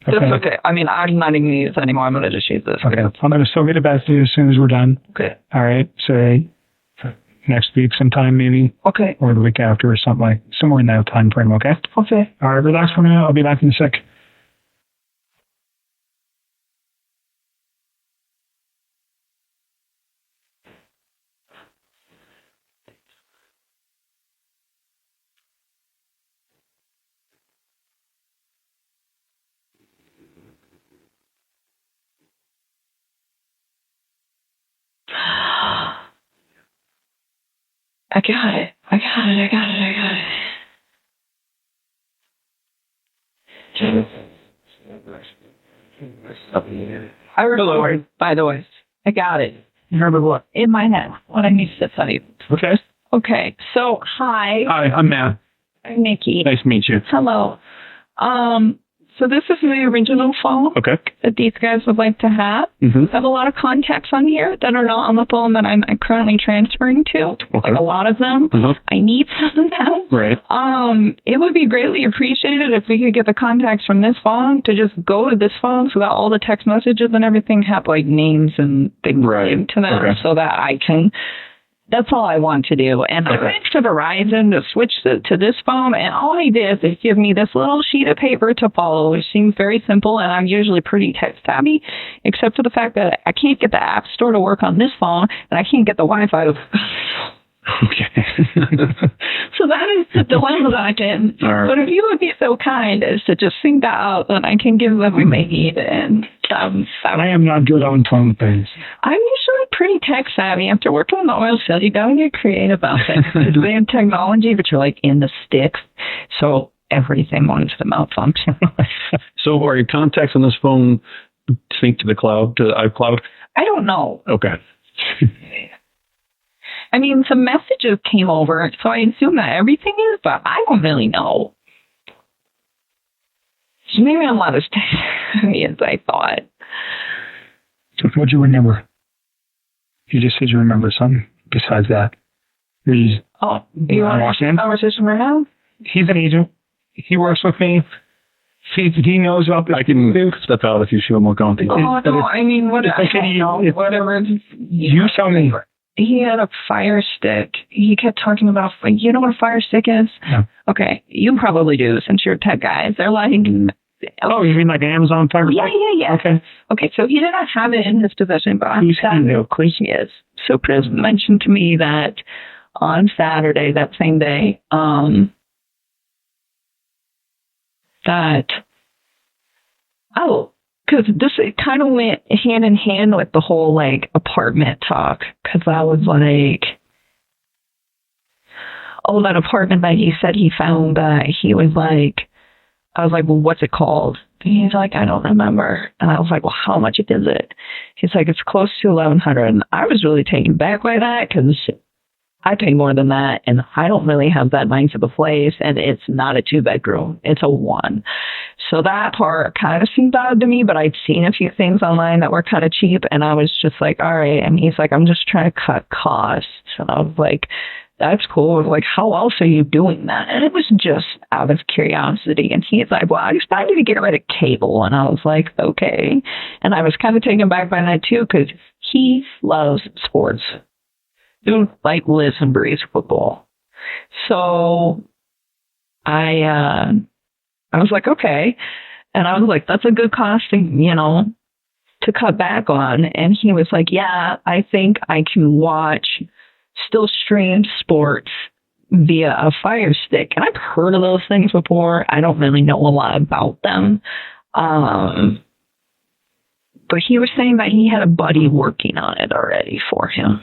[SPEAKER 2] Okay. That's okay. I mean, I'm not even going to use it anymore. I'm going to just use this.
[SPEAKER 1] Okay. I'm going to still get it back to you as soon as we're done.
[SPEAKER 2] Okay.
[SPEAKER 1] All right. So next week sometime maybe.
[SPEAKER 2] Okay.
[SPEAKER 1] Or the week after or something like, somewhere in that time frame. Okay.
[SPEAKER 2] Okay.
[SPEAKER 1] All right. Relax for a minute. I'll be back in a sec.
[SPEAKER 2] I got it. I recorded, by the way. I got it.
[SPEAKER 1] You remember what?
[SPEAKER 2] In my head. What I need to study.
[SPEAKER 1] Okay.
[SPEAKER 2] Okay. So, hi.
[SPEAKER 1] Hi, I'm Matt.
[SPEAKER 2] I'm Nikki.
[SPEAKER 1] Nice to meet you.
[SPEAKER 2] Hello. So this is my original phone
[SPEAKER 1] Okay.
[SPEAKER 2] that these guys would like to have.
[SPEAKER 1] Mm-hmm.
[SPEAKER 2] I have a lot of contacts on here that are not on the phone that I'm currently transferring to.
[SPEAKER 1] Okay.
[SPEAKER 2] Like a lot of them.
[SPEAKER 1] Uh-huh.
[SPEAKER 2] I need some of them.
[SPEAKER 1] Right.
[SPEAKER 2] It would be greatly appreciated if we could get the contacts from this phone to just go to this phone so that all the text messages and everything have like names and things
[SPEAKER 1] Right.
[SPEAKER 2] to them so that I can. That's all I want to do. And I went to Verizon to switch to this phone, and all he did is give me this little sheet of paper to follow, which seems very simple, and I'm usually pretty tech-savvy, except for the fact that I can't get the App Store to work on this phone, and I can't get the Wi-Fi to
[SPEAKER 1] Okay.
[SPEAKER 2] So that is the dilemma that I'm in.
[SPEAKER 1] Right.
[SPEAKER 2] But if you would be so kind as to just think that out, then I can give them what they need. And
[SPEAKER 1] I am not good on phone things.
[SPEAKER 2] I'm usually pretty tech savvy. After working in the oil field, you gotta get creative about things. Advanced technology, but you're like in the sticks. So everything wants to malfunction.
[SPEAKER 3] So are your contacts on this phone synced to the cloud, to the iCloud?
[SPEAKER 2] I don't know.
[SPEAKER 3] Okay.
[SPEAKER 2] I mean, some messages came over, so I assume that everything is, but I don't really know. So maybe I'm not as tech-savvy as I thought.
[SPEAKER 1] So what'd you remember? You just said you remember something besides that. You
[SPEAKER 2] want to conversation right now?
[SPEAKER 1] He's an agent. He works with me. He knows about this.
[SPEAKER 3] I can step out if you feel more comfortable.
[SPEAKER 2] Oh, no, I mean, whatever.
[SPEAKER 1] You tell me.
[SPEAKER 2] He had a Fire Stick. He kept talking about, you know what a Fire Stick is?
[SPEAKER 1] No.
[SPEAKER 2] Okay, you probably do since you're tech guys. They're like...
[SPEAKER 1] Oh, you mean like an Amazon Fire Stick?
[SPEAKER 2] Yeah. Okay, so he did not have it in his possession, but on Saturday, he is. So Chris mentioned to me that on Saturday, that same day, because this kind of went hand in hand with the whole, like, apartment talk. Because I was like, that apartment that he said he found, he was like, I was like, well, what's it called? And he's like, I don't remember. And I was like, well, how much is it? He's like, it's close to $1,100. And I was really taken back by that because I pay more than that, and I don't really have that nice of a place, and it's not a 2-bedroom. It's a 1. So that part kind of seemed odd to me, but I'd seen a few things online that were kind of cheap, and I was just like, all right. And he's like, I'm just trying to cut costs. And I was like, that's cool. I was like, how else are you doing that? And it was just out of curiosity. And he's like, well, I decided to get rid of cable. And I was like, okay. And I was kind of taken back by that, too, because he loves sports. Dude, like, lives and breathes football. So I was like, okay. And I was like, that's a good cost to cut back on. And he was like, yeah, I think I can still stream sports via a Fire Stick. And I've heard of those things before. I don't really know a lot about them. But he was saying that he had a buddy working on it already for him.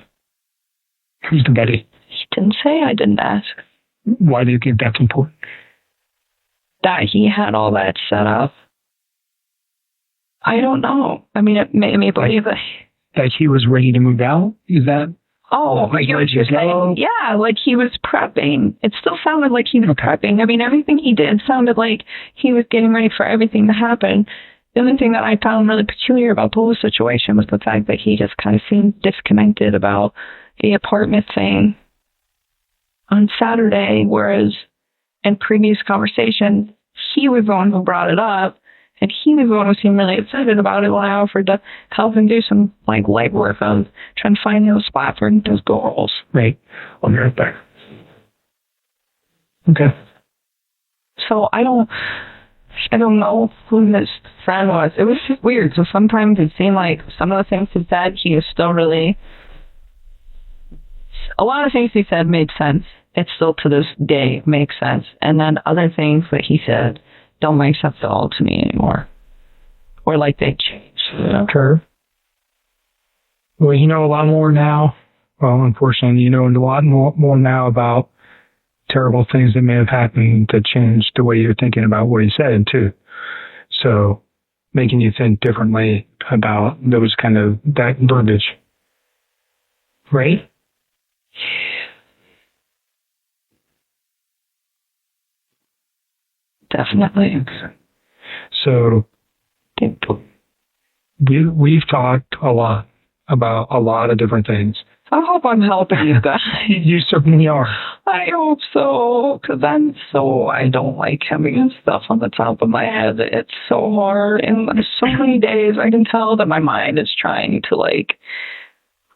[SPEAKER 1] Who's the buddy?
[SPEAKER 2] He didn't say. I didn't ask.
[SPEAKER 1] Why do you think that's important?
[SPEAKER 2] that he had all that set up. I don't know. I mean, it made me believe that.
[SPEAKER 1] Like he was ready to move out? Is that?
[SPEAKER 2] Oh,
[SPEAKER 1] like
[SPEAKER 2] you're saying? Yeah, like he was prepping. It still sounded like he was prepping. I mean, everything he did sounded like he was getting ready for everything to happen. The only thing that I found really peculiar about the whole situation was the fact that he just kind of seemed disconnected about the apartment thing on Saturday, whereas in previous conversations, he was the one who brought it up. And he was the one who seemed really excited about it when I offered to help him do some like light work on trying to find his spot for his goals.
[SPEAKER 1] Right. I'll be right back. Okay.
[SPEAKER 2] So I don't know who this friend was. It was just weird. So sometimes it seemed like some of the things he said, he was still really. A lot of things he said made sense. It still to this day makes sense. And then other things that he said don't make sense at all to me anymore. Or like they changed.
[SPEAKER 1] Okay. Well, you know a lot more now. Well, unfortunately, you know a lot more now about terrible things that may have happened that changed the way you're thinking about what he said, too. So, making you think differently about those kind of, that verbiage. Right?
[SPEAKER 2] Definitely.
[SPEAKER 1] So, we've talked a lot about a lot of different things.
[SPEAKER 2] I hope I'm helping you guys.
[SPEAKER 1] You certainly are.
[SPEAKER 2] I hope so, because I don't like having stuff on the top of my head. It's so hard, and there's so many days I can tell that my mind is trying to, like,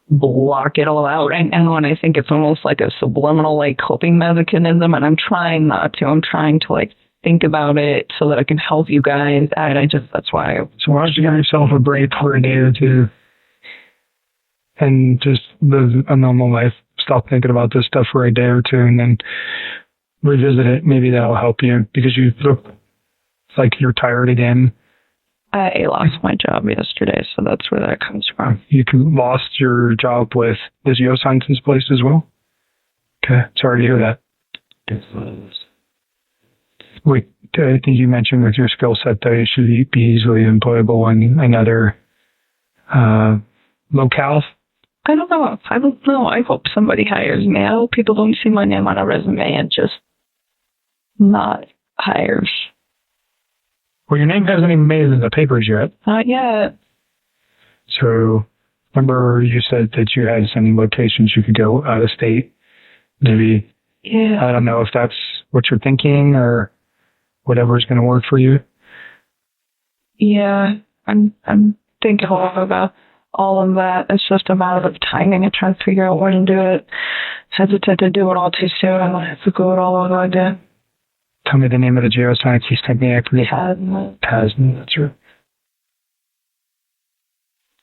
[SPEAKER 2] block it all out right now, and I think it's almost like a subliminal, like, coping mechanism, and I'm trying not to. I'm trying to, like, think about it so that I can help you guys. That's why.
[SPEAKER 1] So why don't you give yourself a break for a day or two and just live a normal life. Stop thinking about this stuff for a day or two and then revisit it. Maybe that'll help you because you look like you're tired again.
[SPEAKER 2] I lost my job yesterday, so that's where that comes from.
[SPEAKER 1] You lost your job with the geosciences place as well? Okay, sorry to hear that. Wait, I think you mentioned with your skill set that you should be easily employable in another locale.
[SPEAKER 2] I don't know. I hope somebody hires me. I hope people don't see my name on a resume and just not hires.
[SPEAKER 1] Well, your name hasn't even made it in the papers yet.
[SPEAKER 2] Not yet.
[SPEAKER 1] So, remember you said that you had some locations you could go out of state? Maybe.
[SPEAKER 2] Yeah.
[SPEAKER 1] I don't know if that's what you're thinking or whatever is going to work for you.
[SPEAKER 2] Yeah, I'm thinking a lot about all of that. It's just a matter of timing and trying to figure out when to do it. Hesitant to do it all too soon. I want to have to go it all over again.
[SPEAKER 1] Tell me the name of the geosciences technique.
[SPEAKER 2] Tasman.
[SPEAKER 1] That's right.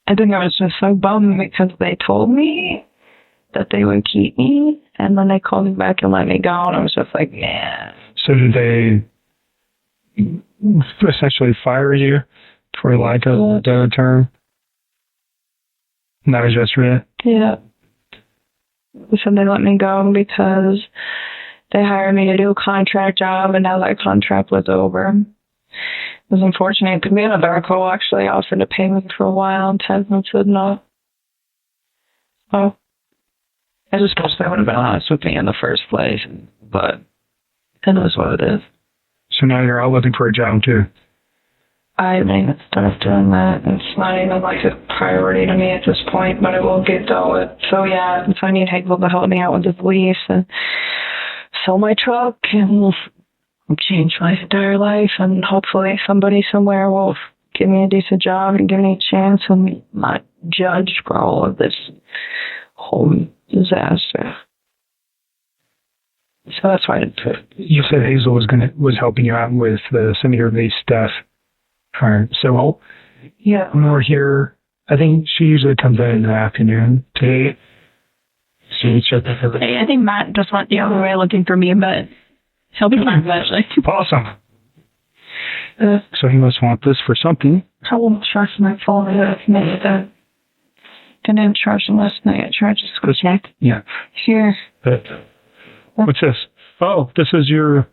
[SPEAKER 2] I think I was just so bummed because they told me that they would keep me, and then they called me back and let me go, and I was just like, yeah.
[SPEAKER 1] So did they essentially fire you, for lack of a better term? And that was yesterday?
[SPEAKER 2] Yeah. They said they let me go because they hired me to do a contract job, and now that contract was over. It was unfortunate because me and Darko actually offered to pay me for a while, and Tasman said no. Oh. I just wish they would have been honest with me in the first place, but it is what it is.
[SPEAKER 1] So now you're out looking for a job, too?
[SPEAKER 2] I haven't even started doing that. It's not even like a priority to me at this point, but it will get dealt with. So yeah, if I need people to help me out with this lease and sell my truck and change my entire life, and hopefully somebody somewhere will give me a decent job and give me a chance and not judge for all of this whole disaster. So that's why I did it.
[SPEAKER 1] You said Hazel was helping you out with some of your lease stuff. All right. So
[SPEAKER 2] yeah,
[SPEAKER 1] when we're here, I think she usually comes in the afternoon today.
[SPEAKER 2] Hey, I think Matt just went the other way looking for me, but he'll be fine eventually.
[SPEAKER 1] Awesome. So he must want this for something.
[SPEAKER 2] I won't charge my phone. I didn't charge him last night. I charged his check.
[SPEAKER 1] Yeah.
[SPEAKER 2] Here.
[SPEAKER 1] What's this? Oh, this is your...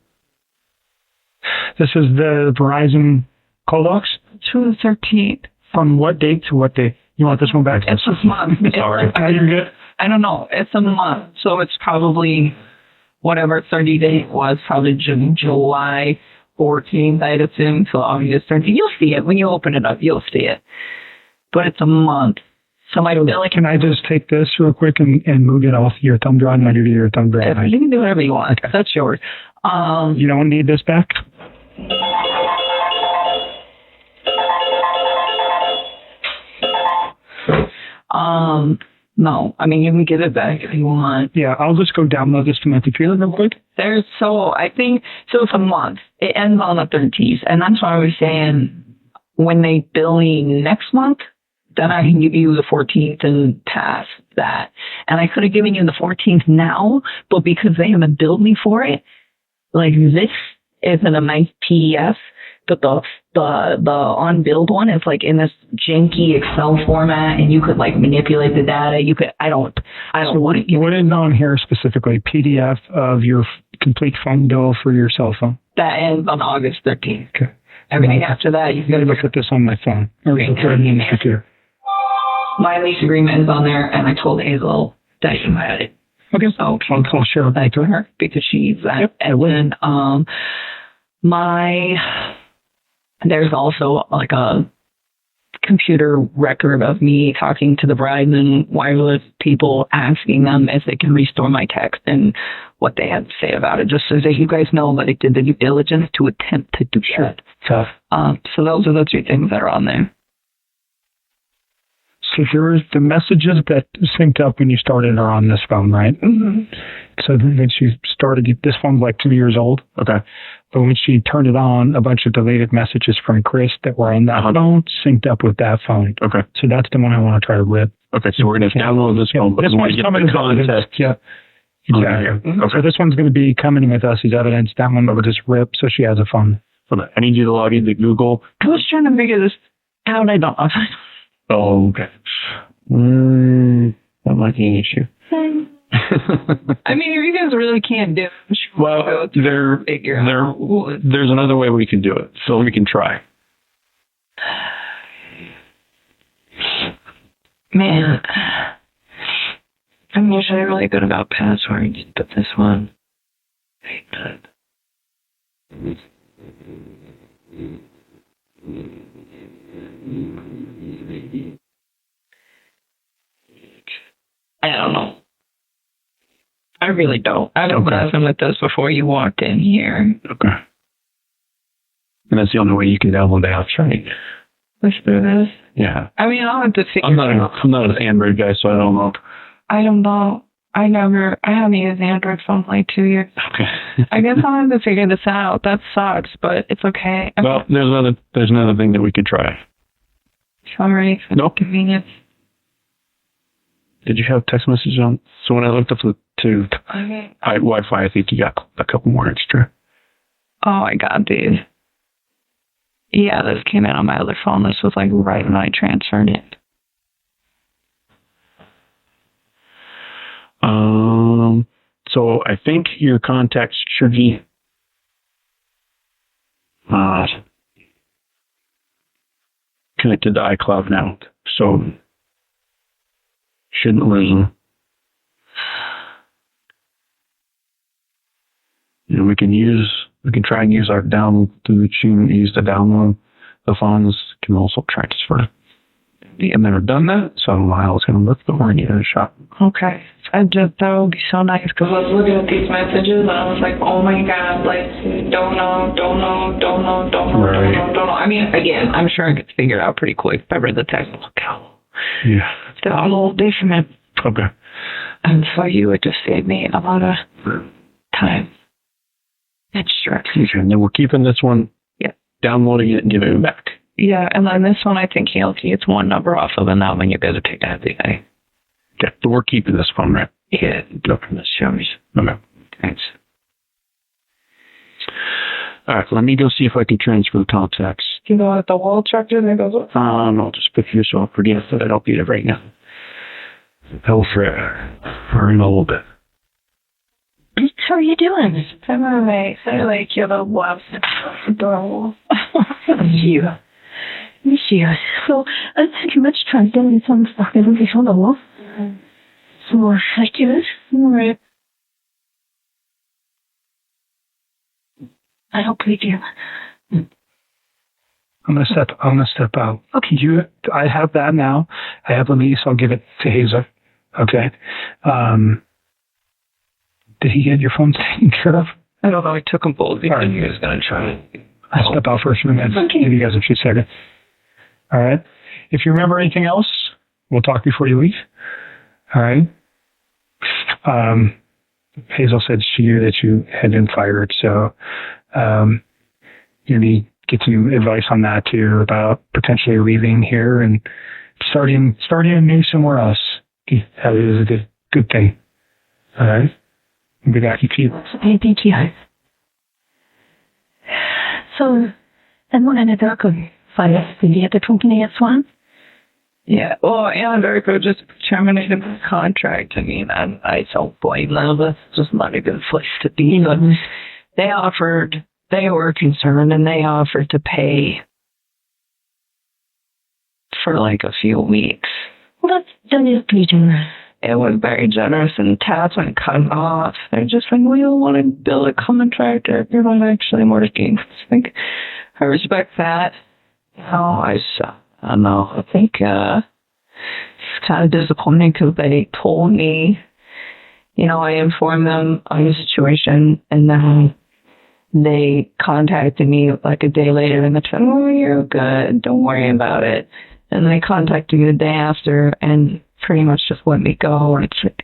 [SPEAKER 1] This is the Verizon call box.
[SPEAKER 2] To the 13th.
[SPEAKER 1] From what date to what date? You want this one back?
[SPEAKER 2] It's a month.
[SPEAKER 1] Sorry. You're good.
[SPEAKER 2] I don't know. It's a month. So it's probably whatever 30 date was, probably July 14th, I'd assume. So August 13th. You'll see it. When you open it up, you'll see it. But it's a month. So I feel like...
[SPEAKER 1] Can I just take this real quick and move it off your thumb drive and under your thumb drive?
[SPEAKER 2] You can do whatever you want. Okay. That's yours.
[SPEAKER 1] You don't need this back?
[SPEAKER 2] No. I mean, you can get it back if you want.
[SPEAKER 1] Yeah, I'll just go download this to my computer real quick.
[SPEAKER 2] I think, so it's a month. It ends on the 13th. And that's why I was saying, when they bill me next month, then I can give you the 14th and pass that. And I could have given you the 14th now, but because they haven't billed me for it, like this isn't a nice PDF, but the unbilled one is like in this janky Excel format, and you could like manipulate the data. I don't want to.
[SPEAKER 1] What is on here specifically? PDF of your complete phone bill for your cell phone.
[SPEAKER 2] That ends on August 13th.
[SPEAKER 1] Okay.
[SPEAKER 2] Everything after that, you
[SPEAKER 1] got to look at this on my phone.
[SPEAKER 2] Okay. My lease agreement is on there, and I told Hazel that you had it.
[SPEAKER 1] Okay.
[SPEAKER 2] So
[SPEAKER 1] I'll share that
[SPEAKER 2] to her because she's that. Yep. And then there's also like a computer record of me talking to the Verizon wireless people, asking them if they can restore my text and what they had to say about it, just so that you guys know that I did the due diligence to attempt to do that.
[SPEAKER 1] Tough.
[SPEAKER 2] So those are the 3 things that are on there.
[SPEAKER 1] So here's the messages that synced up when you started are on this phone, right?
[SPEAKER 2] Mm-hmm.
[SPEAKER 1] So then she started, this phone's like 2 years old.
[SPEAKER 3] Okay.
[SPEAKER 1] But when she turned it on, a bunch of deleted messages from Chris that were on that phone synced up with that phone.
[SPEAKER 3] Okay.
[SPEAKER 1] So that's the one I want to try to rip.
[SPEAKER 3] Okay, so we're going to download this phone, but
[SPEAKER 1] this one's coming as evidence. Yeah. Exactly. Okay. So this one's going to be coming with us as evidence. That one will just rip, so she has a phone.
[SPEAKER 3] I need you to log into Google.
[SPEAKER 2] I was trying to figure this out. I don't know.
[SPEAKER 3] Oh, okay. That might be an issue.
[SPEAKER 2] I mean, if you guys really can't do it,
[SPEAKER 3] well, there's another way we can do it, so we can try.
[SPEAKER 2] Man, I'm usually really good about passwords, but this one, I don't know. I really don't. I've been messing with this before you walked in here.
[SPEAKER 3] Okay. And that's the only way you can download the apps, right?
[SPEAKER 2] Push through this?
[SPEAKER 3] Yeah.
[SPEAKER 2] I mean, I'll have to figure
[SPEAKER 3] I'm not an Android guy, so I don't know.
[SPEAKER 2] I don't know. I haven't used Android phone for like 2 years.
[SPEAKER 3] Okay.
[SPEAKER 2] I guess I'll have to figure this out. That sucks, but it's okay.
[SPEAKER 3] Well, there's another thing that we could try.
[SPEAKER 2] Sorry for the convenience.
[SPEAKER 3] Did you have text messages on? So when I looked up to Wi-Fi, I think you got a couple more extra.
[SPEAKER 2] Oh, I got these. Yeah, this came in on my other phone. This was like right when I transferred it.
[SPEAKER 3] So I think your contacts should be connected to iCloud now. So shouldn't ring. We can try and use our download through the tune, use the download the funds, can also transfer. I've never done that, so I don't know how it's going to look, but we're going to give it a shot.
[SPEAKER 2] Okay. That would be so nice, because I was looking at these messages, and I was like, oh my God, like, don't know. I mean, again, I'm sure I could figure it out pretty quick. If I read the text, look how.
[SPEAKER 3] Yeah.
[SPEAKER 2] That's a little different.
[SPEAKER 3] Okay.
[SPEAKER 2] And for you, it just saved me a lot of time. It's stress.
[SPEAKER 3] And then we're keeping this one, downloading it and giving it back.
[SPEAKER 2] Yeah, and then this one, I think it's one number off of, and that one you got to take that today.
[SPEAKER 3] Yeah, but we're keeping this phone, right?
[SPEAKER 2] Yeah, go from the shows.
[SPEAKER 3] Okay.
[SPEAKER 2] Thanks.
[SPEAKER 3] All right, let me go see if I can transfer the contacts.
[SPEAKER 2] You know what the wall charger that goes up?
[SPEAKER 3] I'll just pick yourself for the that I don't need it right now. Hell for in a little bit.
[SPEAKER 4] How are you doing?
[SPEAKER 2] I'm alright. I like your little blouse. Adorable.
[SPEAKER 4] You. Miss you. So, I don't think you much time doing some stuff. I don't think hello. So, I do. Alright. I hope we do.
[SPEAKER 1] I'm gonna step out.
[SPEAKER 4] Okay.
[SPEAKER 1] I have that now. I have the lease. I'll give it to Hazel. Okay. Did he get your phone taken care of?
[SPEAKER 2] I don't know. I took them both because
[SPEAKER 1] Alright.
[SPEAKER 2] he was going to try.
[SPEAKER 1] I'll step out for a few minutes.
[SPEAKER 4] Okay.
[SPEAKER 1] Give you guys a few seconds. All right. If you remember anything else, we'll talk before you leave. All right. Hazel said she knew that you had been fired, so you need to get some advice on that too about potentially leaving here and starting anew somewhere else. That is a good thing. All right. I'll be back in a few.
[SPEAKER 4] Okay, thank you. So, and what ended up with fire? Did you have the company at Swan?
[SPEAKER 2] Yeah, well, Anadarko just terminated my contract. I mean, I don't blame them. It's just not a good place to be. But they were concerned, and they offered to pay for like a few weeks.
[SPEAKER 4] Well, that is pretty generous.
[SPEAKER 2] It was very generous, and Tats went cut off. They're just like, we don't want to build a contractor if you're not actually working. I respect that. I don't know. I think it's kind of disappointing because they told me, I informed them on the situation, and then they contacted me like a day later and they said, oh, you're good. Don't worry about it. And they contacted me the day after and pretty much just let me go. And it's like,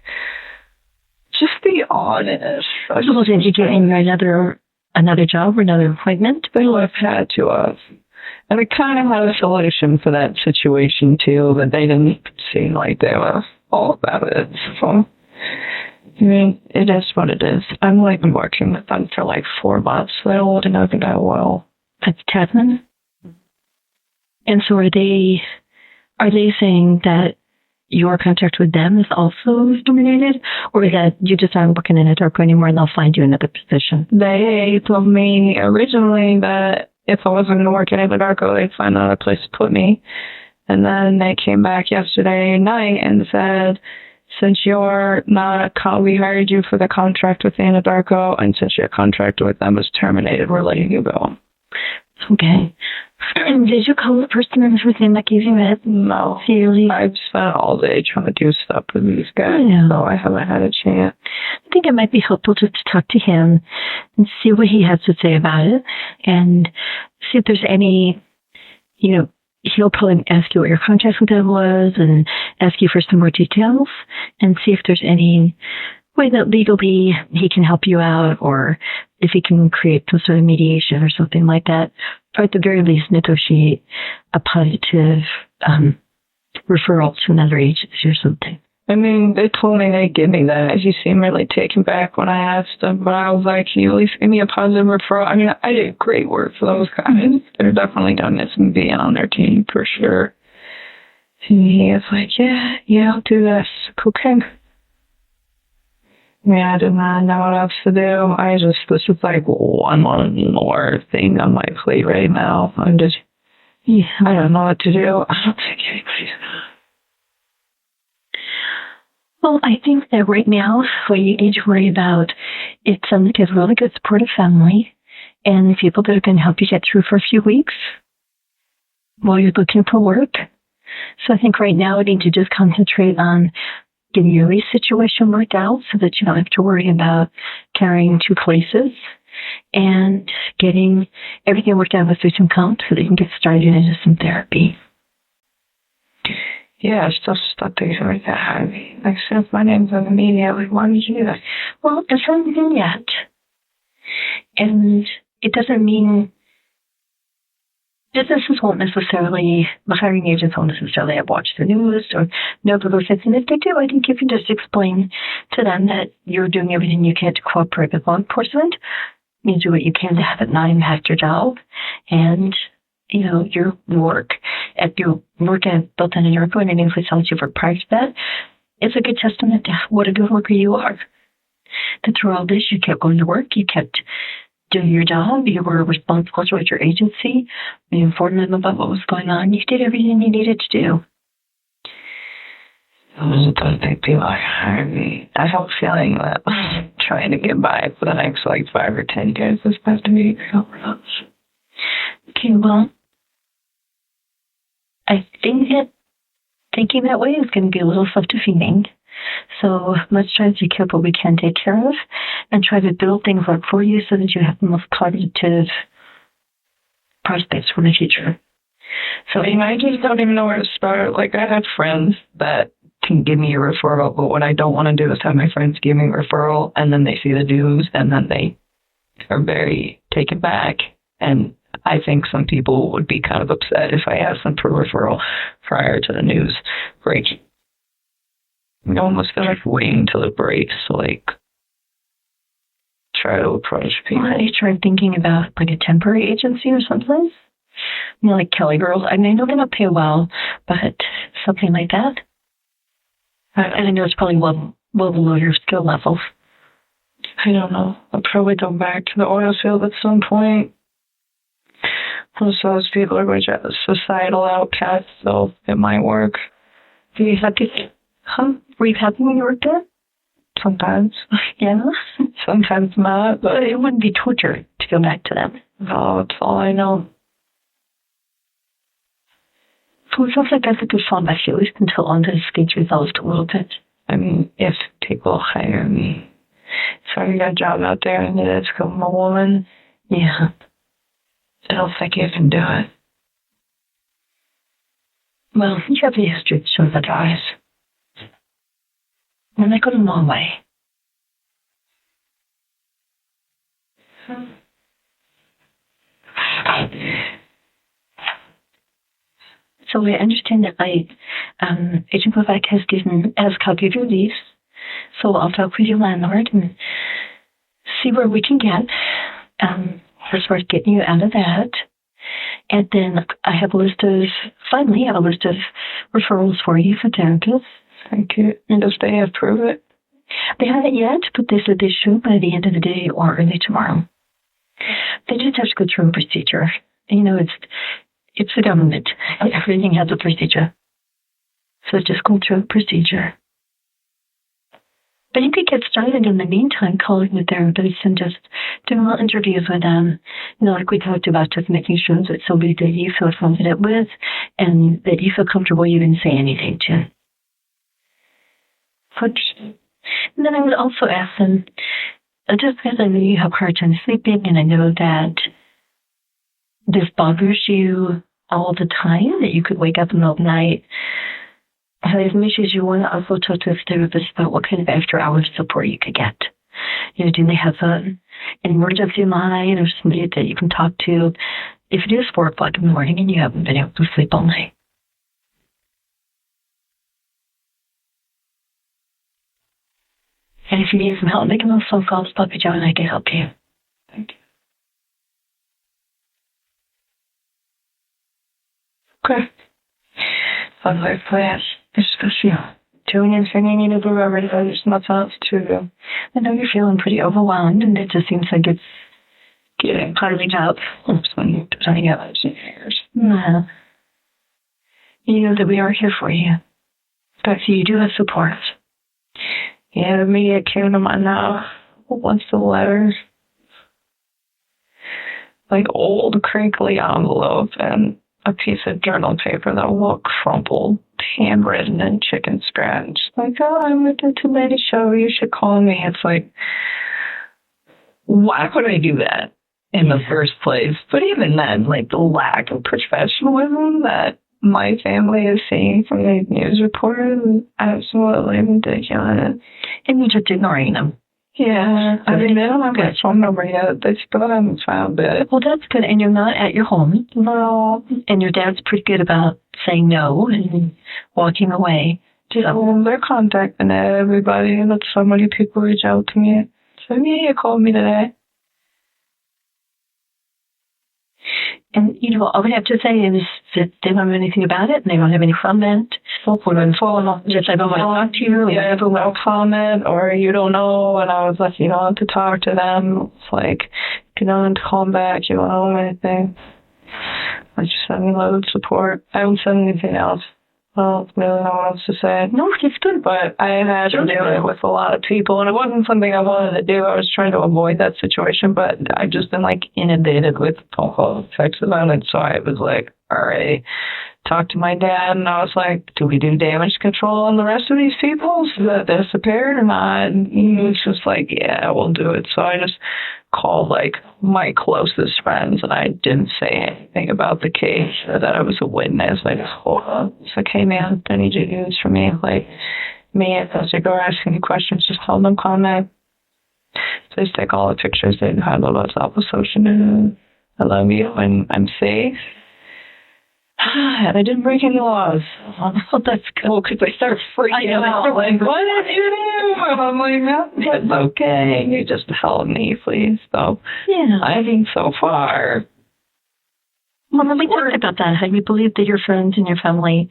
[SPEAKER 2] just be honest.
[SPEAKER 4] So did you get in another job or another appointment?
[SPEAKER 2] They would have had to have. And I kind of had a solution for that situation too, but they didn't seem like they were all about it. So, I mean, it is what it is. I've only been working with them for like 4 months. They're old enough and that well.
[SPEAKER 4] That's Tasman. And so are they saying that your contract with them is also terminated, or is that you just aren't working in Anadarko anymore and they'll find you another position?
[SPEAKER 2] They told me originally that if I wasn't going to work in Anadarko, they'd find another place to put me. And then they came back yesterday night and said, since you're not we hired you for the contract with Anadarko, and since your contract with them is terminated, we're letting you go.
[SPEAKER 4] Okay. And did you call the person and everything that gave you that?
[SPEAKER 2] No.
[SPEAKER 4] Seriously?
[SPEAKER 2] I've spent all day trying to do stuff with these guys, so I haven't had a chance.
[SPEAKER 4] I think it might be helpful just to talk to him and see what he has to say about it, and see if there's any, he'll probably ask you what your contract with them was and ask you for some more details and see if there's any way that legally he can help you out, or if he can create some sort of mediation or something like that, or at the very least negotiate a positive referral to another agency or something.
[SPEAKER 2] I mean, they told me they'd give me that. You seemed really taken back when I asked them, but I was like, can you at least give me a positive referral? I mean, I did great work for those guys. They're definitely done this and being on their team for sure. And he was like, yeah, I'll do this. Okay. Yeah, I did not know what else to do. This is like one more thing on my plate right now. I don't know what to do. I don't think anybody's
[SPEAKER 4] Well, I think that right now, what you need to worry about, it sounds like you have a really good supportive family and people that are going to help you get through for a few weeks while you're looking for work. So I think right now we need to just concentrate on getting your lease situation worked out so that you don't have to worry about carrying 2 places, and getting everything worked out with some count so that you can get started into some therapy.
[SPEAKER 2] Yeah, stuff things like that. I mean, like, since my name's on the media, why did you do that?
[SPEAKER 4] Well, it hasn't been yet. And it doesn't mean businesses won't necessarily, the hiring agents won't necessarily have watched the news or know the those things. And if they do, I think you can just explain to them that you're doing everything you can to cooperate with law enforcement. You do what you can to have it not impact your job. And, your work at both Anadarko and any place else you've worked prior to that, it's a good testament to what a good worker you are. that through all this, you kept going to work, you kept doing your job, you were responsible towards your agency, you informed them about what was going on, you did everything you needed to do.
[SPEAKER 2] Those are the big people I hired me. I have a feeling that trying to get by for the next 5 or 10 years is supposed to be real rough.
[SPEAKER 4] Okay, well, I think that thinking that way is going to be a little self-defeating. So let's try to take care of what we can take care of and try to build things up for you so that you have the most positive prospects for the future.
[SPEAKER 2] So I just don't even know where to start. I have friends that can give me a referral, but what I don't want to do is have my friends give me a referral and then they see the news and then they are very taken back. And I think some people would be kind of upset if I asked them for a referral prior to the news breaking. I almost feel like waiting till it breaks to try to approach people.
[SPEAKER 4] Well, have you tried thinking about a temporary agency or someplace? Like Kelly Girls. I mean, I know they don't pay well, but something like that. And I know it's probably well below your skill levels.
[SPEAKER 2] I don't know. I'll probably go back to the oil field at some point. Most of those people are societal outcasts, so it might work.
[SPEAKER 4] Were you happy? Were you happy when you worked there?
[SPEAKER 2] Sometimes.
[SPEAKER 4] Yeah?
[SPEAKER 2] Sometimes not, but
[SPEAKER 4] it wouldn't be torture to go back to them.
[SPEAKER 2] No, that's all I know.
[SPEAKER 4] So it sounds like that's a good fallback, at least until all this gets resolved a little bit.
[SPEAKER 2] I mean, if people hire me. So I got a job out there and it's become a woman.
[SPEAKER 4] Yeah.
[SPEAKER 2] I don't think you can do it.
[SPEAKER 4] Well, you have the history to show otherwise. And that goes a long way. So I understand that Agent Kovac has a copy of your lease. So I'll talk with your landlord and see where we can get as far as getting you out of that. And then I have a list of referrals for you for therapists.
[SPEAKER 2] Thank you. And does they approve it?
[SPEAKER 4] They haven't yet, but they said they should by the end of the day or early tomorrow. They just have to go through a procedure. It's the government. Everything has a procedure. So just go through a procedure. But you could get started in the meantime calling the therapists and just doing little interviews with them. Like we talked about, just making sure that somebody that you feel confident with and that you feel comfortable you didn't say anything to. And then I would also ask them, just because I know you have a hard time sleeping and I know that this bothers you all the time, that you could wake up in the middle of the night, as much as you want to also talk to a therapist about what kind of after hours support you could get. Do they have an emergency line or somebody that you can talk to if it is 4 o'clock in the morning and you haven't been able to sleep all night? And if you need some help making those phone calls, Puppy Joe and I can help you.
[SPEAKER 2] Thank you. Okay. Sounds like a plan. Especially doing anything you need to do already. There's nothing else to do.
[SPEAKER 4] I know you're feeling pretty overwhelmed, and it just seems like it's getting piling up.
[SPEAKER 2] When you're designing out those years.
[SPEAKER 4] No. You know that we are here for you. But you do have support.
[SPEAKER 2] Yeah, the immediate came to mind now. Once the letters. Old, crinkly envelope and a piece of journal paper that will look crumpled, handwritten and chicken scratch. I went to too late show. You should call me. It's why would I do that in the first place? But even then, the lack of professionalism that my family is seeing from the news reporters is absolutely ridiculous.
[SPEAKER 4] And you're just ignoring them.
[SPEAKER 2] Yeah. I mean, they don't have my phone number yet. They still haven't found it.
[SPEAKER 4] Well, that's good. And you're not at your home.
[SPEAKER 2] No.
[SPEAKER 4] And your dad's pretty good about saying no and walking away.
[SPEAKER 2] So they're contacting everybody, and so many people reach out to me. So he called me today.
[SPEAKER 4] And, all I would have to say is that they don't know anything about it and they don't have any comment. Just I don't want to talk to you.
[SPEAKER 2] Yeah, I have no comment, or you don't know, and I was like, you don't have to talk to them. It's like, you don't have to call them back, you don't know anything. I just sent me a lot of support. I haven't said anything else. Well, really know what else to say.
[SPEAKER 4] No, it's good.
[SPEAKER 2] But I had to do it with a lot of people, and it wasn't something I wanted to do. I was trying to avoid that situation, but I've just been, like, inundated with alcohol effects about it, so I was like, all right. Talked to my dad, and I was like, do we do damage control on the rest of these people so that they disappeared or not? And he was just like, yeah, we'll do it. So I just called, like, my closest friends, and I didn't say anything about the case or that I was a witness. I just told them, it's like, hey, man, I need you to do this for me. Like, me and as they go asking you questions, just hold them comment. So I just take all the pictures they had of us up with social media. I love you, and I'm safe. And I didn't break any laws.
[SPEAKER 4] Oh, that's good.
[SPEAKER 2] Well, because I started freaking out. Like, what did you do? And I'm like, no, it's okay. You just help me, please. So,
[SPEAKER 4] yeah.
[SPEAKER 2] I think so far.
[SPEAKER 4] Well, we talked about that, how you believed that your friends and your family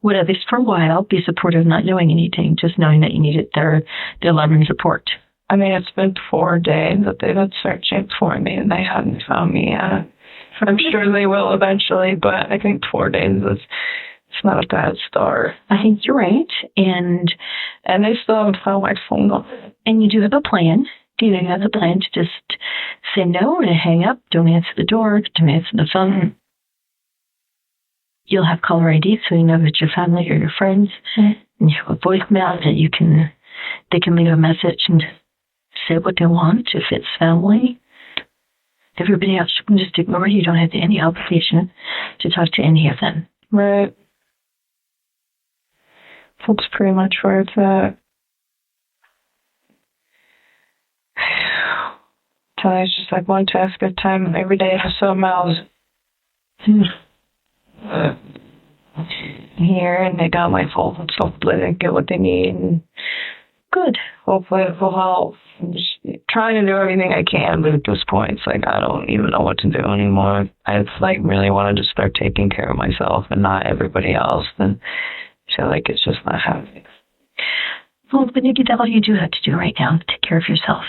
[SPEAKER 4] would, at least for a while, be supportive, not knowing anything, just knowing that you needed their love and support.
[SPEAKER 2] I mean, it's been 4 days that they've been searching for me, and they haven't found me yet. I'm sure they will eventually, but I think 4 days is it's not a bad start.
[SPEAKER 4] I think you're right, and
[SPEAKER 2] they still haven't found my phone number.
[SPEAKER 4] And you do have a plan. Do you have a plan to just say no, to hang up, don't answer the door, don't answer the phone? You'll have caller ID, so you know that your family or your friends, and you have a voicemail that they can leave a message and say what they want if it's family. Everybody else, you can just ignore. You don't have any obligation to talk to any of them.
[SPEAKER 2] Right. That's pretty much where it's at. Tony's just like one task at a time. Every day I have something else. Here, and they got my phone, so they get what they need. And good. Hopefully it will help. I'm just trying to do everything I can, but at this point, it's like I don't even know what to do anymore. I like really want to just start taking care of myself and not everybody else. And I feel like it's just not happening.
[SPEAKER 4] Well, then you did all you do have to do right now. Take care of yourself.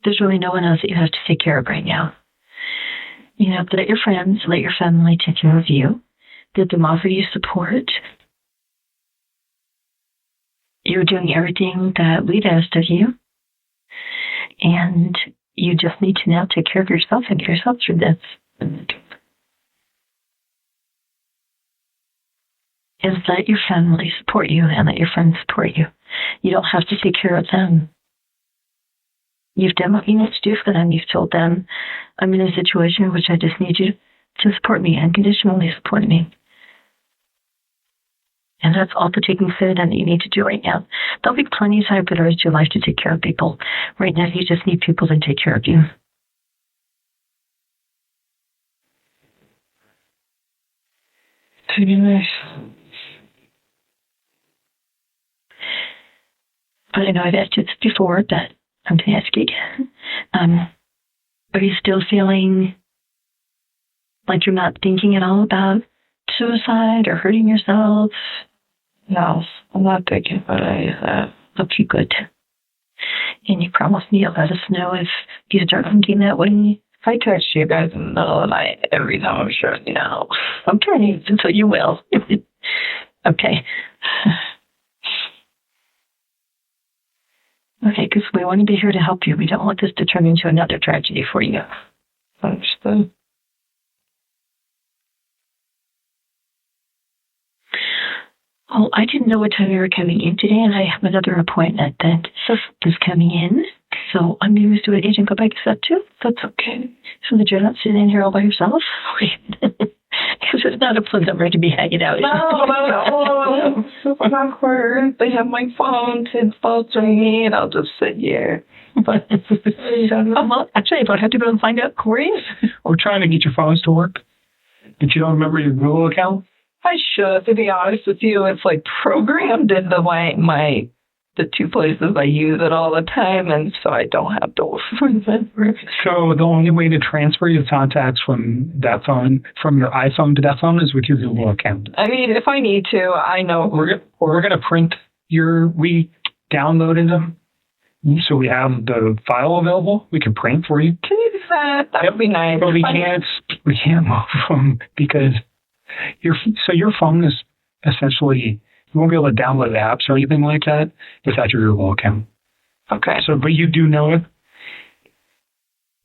[SPEAKER 4] There's really no one else that you have to take care of right now. You know, let your friends, let your family take care of you. Let them offer you support. You're doing everything that we've asked of you. And you just need to now take care of yourself and get yourself through this. And let your family support you and let your friends support you. You don't have to take care of them. You've done what you need to do for them. You've told them, I'm in a situation in which I just need you to support me, unconditionally support me. And that's all the taking care of them that you need to do right now. There'll be plenty of time for the rest of your life to take care of people. Right now, you just need people to take care of you.
[SPEAKER 2] Pretty nice.
[SPEAKER 4] But I know I've asked you this before, but I'm going to ask you again. Are you still feeling like you're not thinking at all about suicide or hurting yourself?
[SPEAKER 2] No, I'm not thinking about any of that.
[SPEAKER 4] Okay, good. And you promise me you'll let us know if you start thinking that way?
[SPEAKER 2] I text you guys in the middle of the night every time I'm sure you know.
[SPEAKER 4] Okay, so you will. Okay. Okay, because we want to be here to help you. We don't want this to turn into another tragedy for you.
[SPEAKER 2] Understood.
[SPEAKER 4] Oh, I didn't know what time you were coming in today, and I have another appointment that is coming in. So I'm going to do it and go back to that too. That's okay. So that you're not sitting in here all by yourself. Because it's not a pleasant way to be hanging out.
[SPEAKER 2] No. Super awkward. They have my phone to sponsor me, and I'll just sit here. But
[SPEAKER 4] well, actually, I don't have to go and find out, Corey.
[SPEAKER 1] We're trying to get your phones to work, but you don't remember your Google account?
[SPEAKER 2] I should, to be honest with you. It's like programmed into my the two places I use it all the time, and so I don't have to remember.
[SPEAKER 1] So the only way to transfer your contacts from that phone, from your iPhone to that phone, is with your Google account.
[SPEAKER 2] I mean, if I need to, I know.
[SPEAKER 1] We're going to print we downloaded them, so we have the file available. We can print for you.
[SPEAKER 2] Can you do that? That would be nice.
[SPEAKER 1] But we can't move them because your phone is essentially, you won't be able to download apps or anything like that without your Google account.
[SPEAKER 2] Okay.
[SPEAKER 1] So, but you do know it?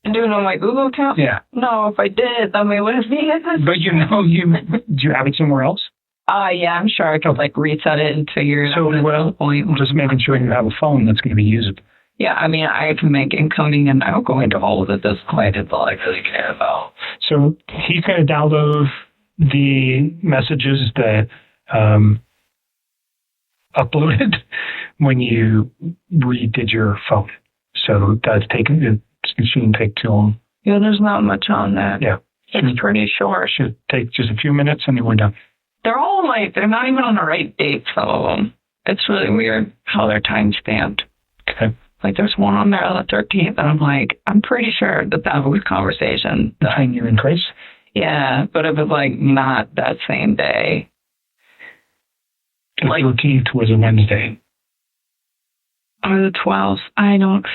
[SPEAKER 2] Do it on my Google account?
[SPEAKER 1] Yeah.
[SPEAKER 2] No, if I did, then we would have been.
[SPEAKER 1] But do you have it somewhere else?
[SPEAKER 2] Yeah, I'm sure I could reset it and figure it out.
[SPEAKER 1] So, just making sure you have a phone that's going to be usable.
[SPEAKER 2] Yeah, I mean, I can make incoming and outgoing to all of it. That's quite all I really care about.
[SPEAKER 1] So he's going to download the messages that uploaded when you redid your phone. So that's shouldn't take too long.
[SPEAKER 2] Yeah, there's not much on that.
[SPEAKER 1] Yeah.
[SPEAKER 2] It's pretty short.
[SPEAKER 1] Should take just a few minutes and then we're done.
[SPEAKER 2] They're all they're not even on the right date, some of them. It's really weird how they're time stamped.
[SPEAKER 1] Okay.
[SPEAKER 2] There's one on there on the 13th, and I'm pretty sure that was conversation.
[SPEAKER 1] The time you increase?
[SPEAKER 2] Yeah, but it was not that same day.
[SPEAKER 1] The 13th was a Wednesday.
[SPEAKER 2] Or the 12th. I don't.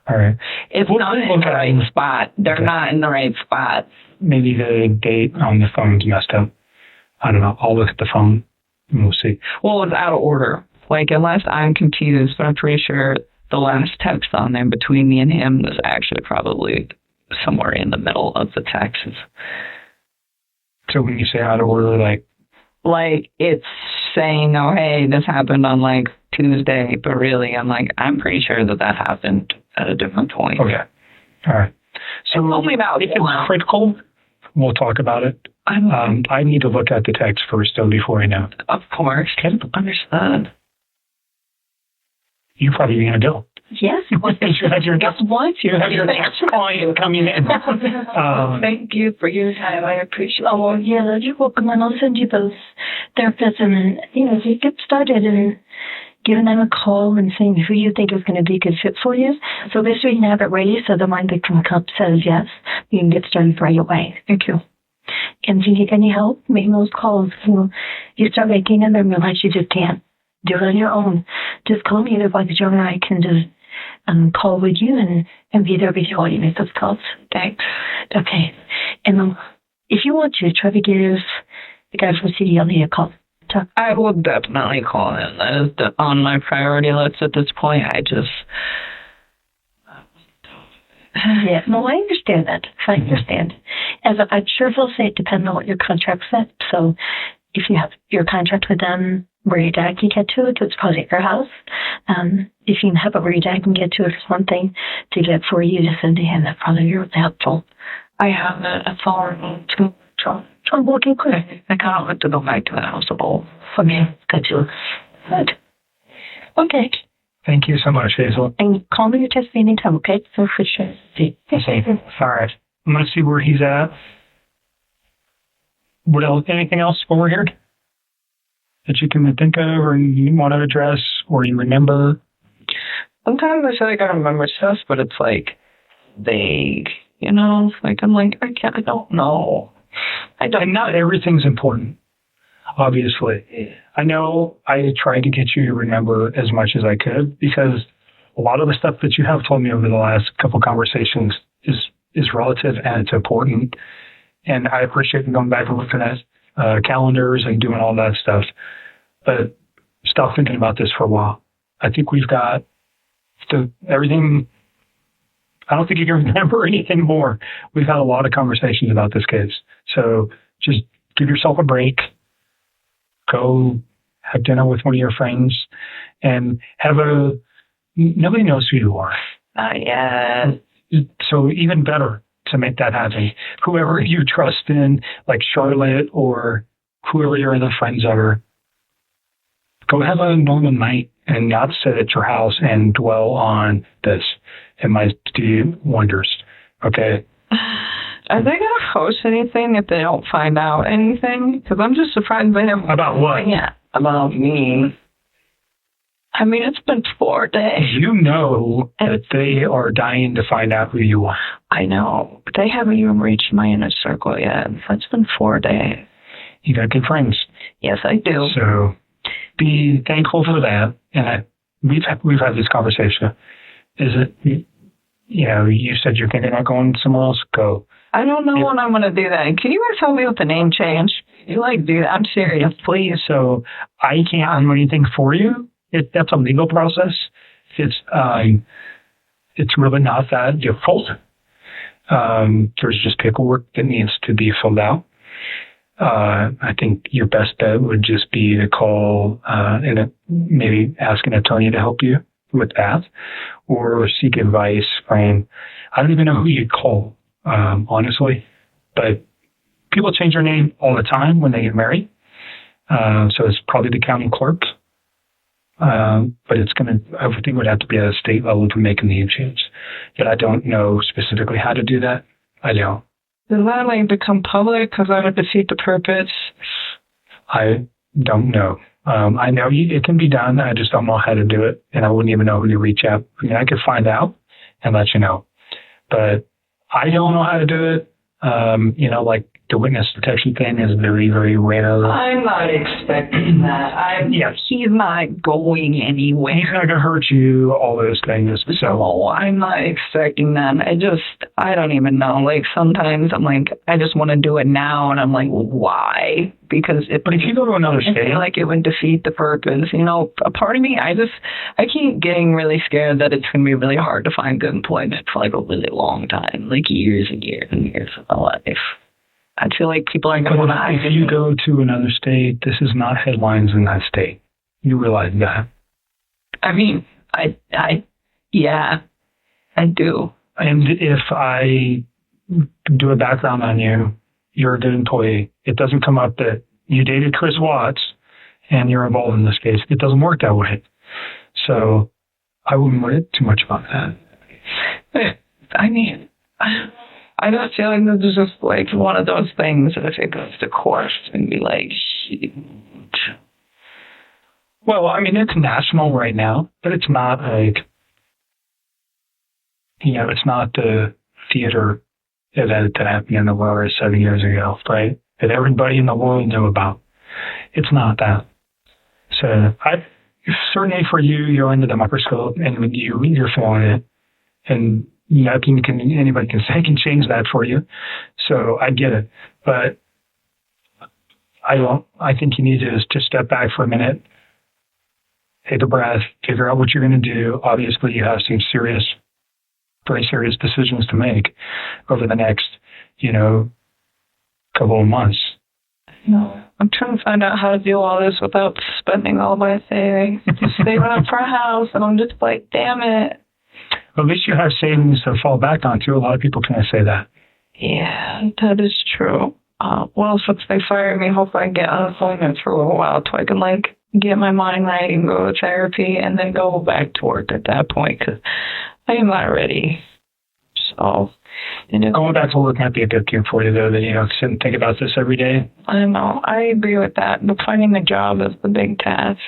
[SPEAKER 1] All right.
[SPEAKER 2] It's not in the right spot. They're not in the right spot.
[SPEAKER 1] Maybe the date on the phone's messed up. I don't know. I'll look at the phone and we'll see.
[SPEAKER 2] Well, it's out of order. Unless I'm confused, but I'm pretty sure the last text on there between me and him was actually probably somewhere in the middle of the texts.
[SPEAKER 1] So when you say out of order,
[SPEAKER 2] it's saying, oh, hey, this happened on Tuesday, but really I'm pretty sure that happened at a different point.
[SPEAKER 1] Okay. All right. So
[SPEAKER 2] it's only about
[SPEAKER 1] if it's critical, we'll talk about it. I need to look at the text first, though, before I know.
[SPEAKER 2] Of course. Can understand.
[SPEAKER 1] You probably going to do.
[SPEAKER 4] Yes.
[SPEAKER 1] You have your next client coming in.
[SPEAKER 2] Thank you for your time. I appreciate it.
[SPEAKER 4] Oh, well, yeah, you're welcome. And I'll send you those therapists. And then, if you get started and giving them a call and saying who you think is going to be a good fit for you. So this way you can have it ready so the one that comes up says yes. You can get started right away.
[SPEAKER 2] Thank you.
[SPEAKER 4] And if you need any help making those calls, you start making them and realize you just can't do it on your own. Just call me. Either Joe and I can just call with you and be there with you while you make those calls.
[SPEAKER 2] Thanks.
[SPEAKER 4] Okay. And if you want to, try to give the guy from CDLE a call.
[SPEAKER 2] I will definitely call him. That is on my priority list at this point.
[SPEAKER 4] Yeah, no, I understand that. I understand. As I'm sure he'll say it depends on what your contract said. So if you have your contract with them where your dad can get to it, it's probably at your house. If you have it where your dad can get to it, it's one thing to get for you to send to him. That's probably really helpful.
[SPEAKER 2] I have a phone too.
[SPEAKER 4] I'm working quick.
[SPEAKER 2] I can't wait to go back to the house of all.
[SPEAKER 4] Okay, good. Good. Okay.
[SPEAKER 1] Thank you so much, Hazel.
[SPEAKER 4] And call me or text me anytime, okay? So for sure.
[SPEAKER 1] All right. I'm going to see where he's at. What else? Anything else while we're here that you can think of or you want to address or you remember?
[SPEAKER 2] Sometimes I feel like I remember stuff, but it's vague. I don't know.
[SPEAKER 1] And not everything's important, obviously. I know I tried to get you to remember as much as I could because a lot of the stuff that you have told me over the last couple conversations is relative and it's important. And I appreciate you going back and looking at calendars and doing all that stuff. But stop thinking about this for a while. I think we've got everything. I don't think you can remember anything more. We've had a lot of conversations about this case. So just give yourself a break. Go have dinner with one of your friends and nobody knows who you are.
[SPEAKER 2] Not yet.
[SPEAKER 1] So even better to make that happen. Whoever you trust in, like Charlotte or whoever your other friends are, go have a normal night and not sit at your house and dwell on this. It might do you wonders. Okay?
[SPEAKER 2] Are they going to post anything if they don't find out anything? Because I'm just surprised they haven't.
[SPEAKER 1] About what?
[SPEAKER 2] Yeah, about me. I mean, it's been 4 days.
[SPEAKER 1] You know that they are dying to find out who you are.
[SPEAKER 2] I know. But they haven't even reached my inner circle yet. It's been 4 days.
[SPEAKER 1] You got good friends.
[SPEAKER 2] Yes, I do.
[SPEAKER 1] So be thankful for that. And we've had this conversation. Is it, you said you're thinking about going somewhere else? Go.
[SPEAKER 2] I don't know when I'm going to do that. Can you guys help me with the name change? You do that? I'm serious, please.
[SPEAKER 1] So I can't do anything for you. That's a legal process. It's really not that difficult. There's just paperwork that needs to be filled out. I think your best bet would just be to call and maybe ask an attorney to help you with that, or seek advice from, I don't even know who you'd call, honestly, but people change their name all the time when they get married. So it's probably the county clerk. But everything would have to be at a state level to make a name change. But I don't know specifically how to do that. I don't.
[SPEAKER 2] Does that become public because I would defeat the purpose?
[SPEAKER 1] I don't know. I know it can be done. I just don't know how to do it. And I wouldn't even know who to reach out. I mean, I could find out and let you know. But I don't know how to do it. Like the witness protection thing is very, very rare.
[SPEAKER 2] I'm not expecting that. He's not going anywhere.
[SPEAKER 1] He's not going to hurt you, all those things. So
[SPEAKER 2] I'm not expecting that. I don't even know. Sometimes I'm I just want to do it now. And I'm why? Because
[SPEAKER 1] but if you go to another state,
[SPEAKER 2] I feel like it would defeat the purpose. A part of me, I keep getting really scared that it's going to be really hard to find good employment for a really long time, years and years and years of my life. I feel like people are going to die.
[SPEAKER 1] If you go to another state, this is not headlines in that state. You realize that.
[SPEAKER 2] I mean, yeah, I do.
[SPEAKER 1] And if I do a background on you, you're a good employee. It doesn't come up that you dated Chris Watts and you're involved in this case. It doesn't work that way. So I wouldn't worry too much about that.
[SPEAKER 2] I mean, I don't feel like this is just one of those things that if it goes to court and be huge.
[SPEAKER 1] Well, I mean, it's national right now, but it's not it's not the theater event that happened in the world 7 years ago, right? That everybody in the world knew about. It's not that. So certainly for you, you're under the microscope and you're feeling it. And nothing anybody can say can change that for you. So I get it. But I think you need to just step back for a minute, take a breath, figure out what you're going to do. Obviously, you have some very serious decisions to make over the next, couple of months.
[SPEAKER 2] No, I'm trying to find out how to do all this without spending all my savings. Just saving up for a house, and I'm just damn it.
[SPEAKER 1] At least you have savings to fall back on, too. A lot of people can't say that.
[SPEAKER 2] Yeah, that is true. Well, since they fired me, hopefully I get unemployment for a little while so I can, get my mind right and go to therapy and then go back to work at that point because I am not ready. So,
[SPEAKER 1] going back to work might be a good thing for you, though, that you don't sit and think about this every day.
[SPEAKER 2] I know. I agree with that. But finding the job is the big task.